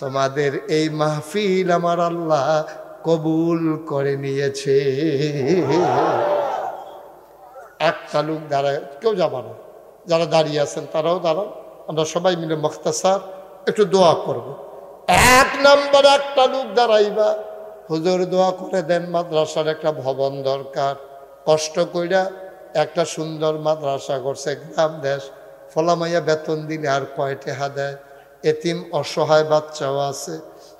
তোমাদের এই মাহফিল আমার আল্লাহ কবুল করে নিয়েছে। একটা লোক দাঁড়ায়, কেউ যাবা না, যারা দাঁড়িয়ে আছেন তারাও দাঁড়ান, আমরা সবাই মিলে মুখতাসার একটু দোয়া করব। 1 নম্বর একটা লোক দাঁড়াইবা, হুজুর দোয়া করে দেন, মাদ্রাসার একটা ভবন দরকার, কষ্ট কইরা একটা সুন্দর মাদ্রাসা করছে গ্রাম দেশ, ফলামাইয়া বেতন দিলে আর কয় টাকা দেয়, এতিম অসহায় বাচ্চাও আছে,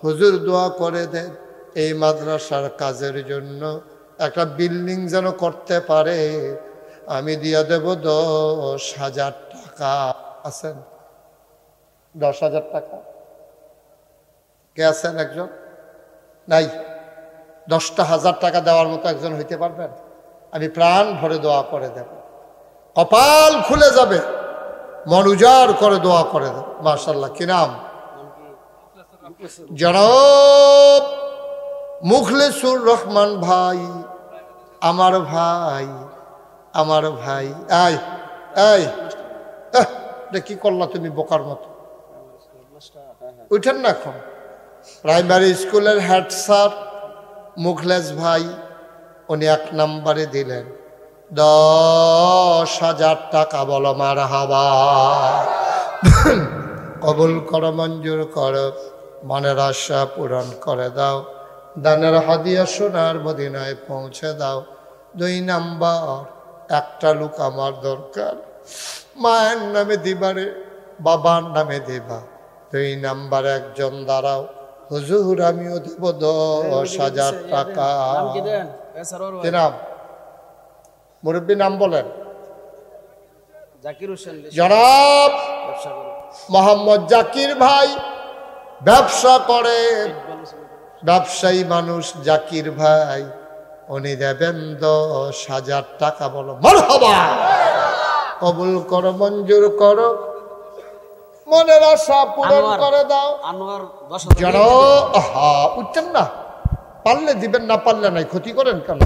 হুজুর দোয়া করে দেন এই মাদ্রাসার কাজের জন্য একটা বিল্ডিং যেন করতে পারে, আমি দিয়া দেব 10,000 টাকা। আছেন 10,000 টাকা? কে আছেন একজন? নাই? 10,000 টাকা দেওয়ার মতো একজন হইতে পারবেন? আমি প্রাণ ভরে দোয়া করে দেব, কপাল খুলে যাবে, মন উজাড় করে দোয়া করে দেব। মাশাআল্লাহ। কি নাম? জনাব মুখলেসুর রহমান ভাই, আমার ভাই, আমার ভাই। এই এই কি করলা তুমি বোকার মতো? উঠেন না এখন। প্রাইমারি স্কুলের হেড স্যার মুখলেস ভাই, উনি 1 নম্বরে দিলেন 10,000 টাকা। বলো মারহাবা। কবুল করো, মঞ্জুর করো, মনের আশা পূরণ করে দাও, দানের হাদিয়া সোনার মদিনায় পৌঁছে দাও। 2 নাম্বার, একটা লোক আমার দরকার, মায়ের নামে দিবারে, বাবার নামে দিবা। 2 নাম্বার একজন দাঁড়াও, হুজুর আমিও দেব 10,000 টাকা। কি নাম? মুরব্বী নাম বলেন। জনাব মোহাম্মদ জাকির ভাই ব্যবসা করে, ব্যবসায়ী মানুষ জাকির ভাই, উনি দেবেন 10,000 টাকা। বলো মারহাবা। কবুল করো, মঞ্জুর করো, মনের আশা পূরণ করে দাও। জানো উঠছেন না, পারলে দিবেন, না পারলে নাই, ক্ষতি করেন কেন?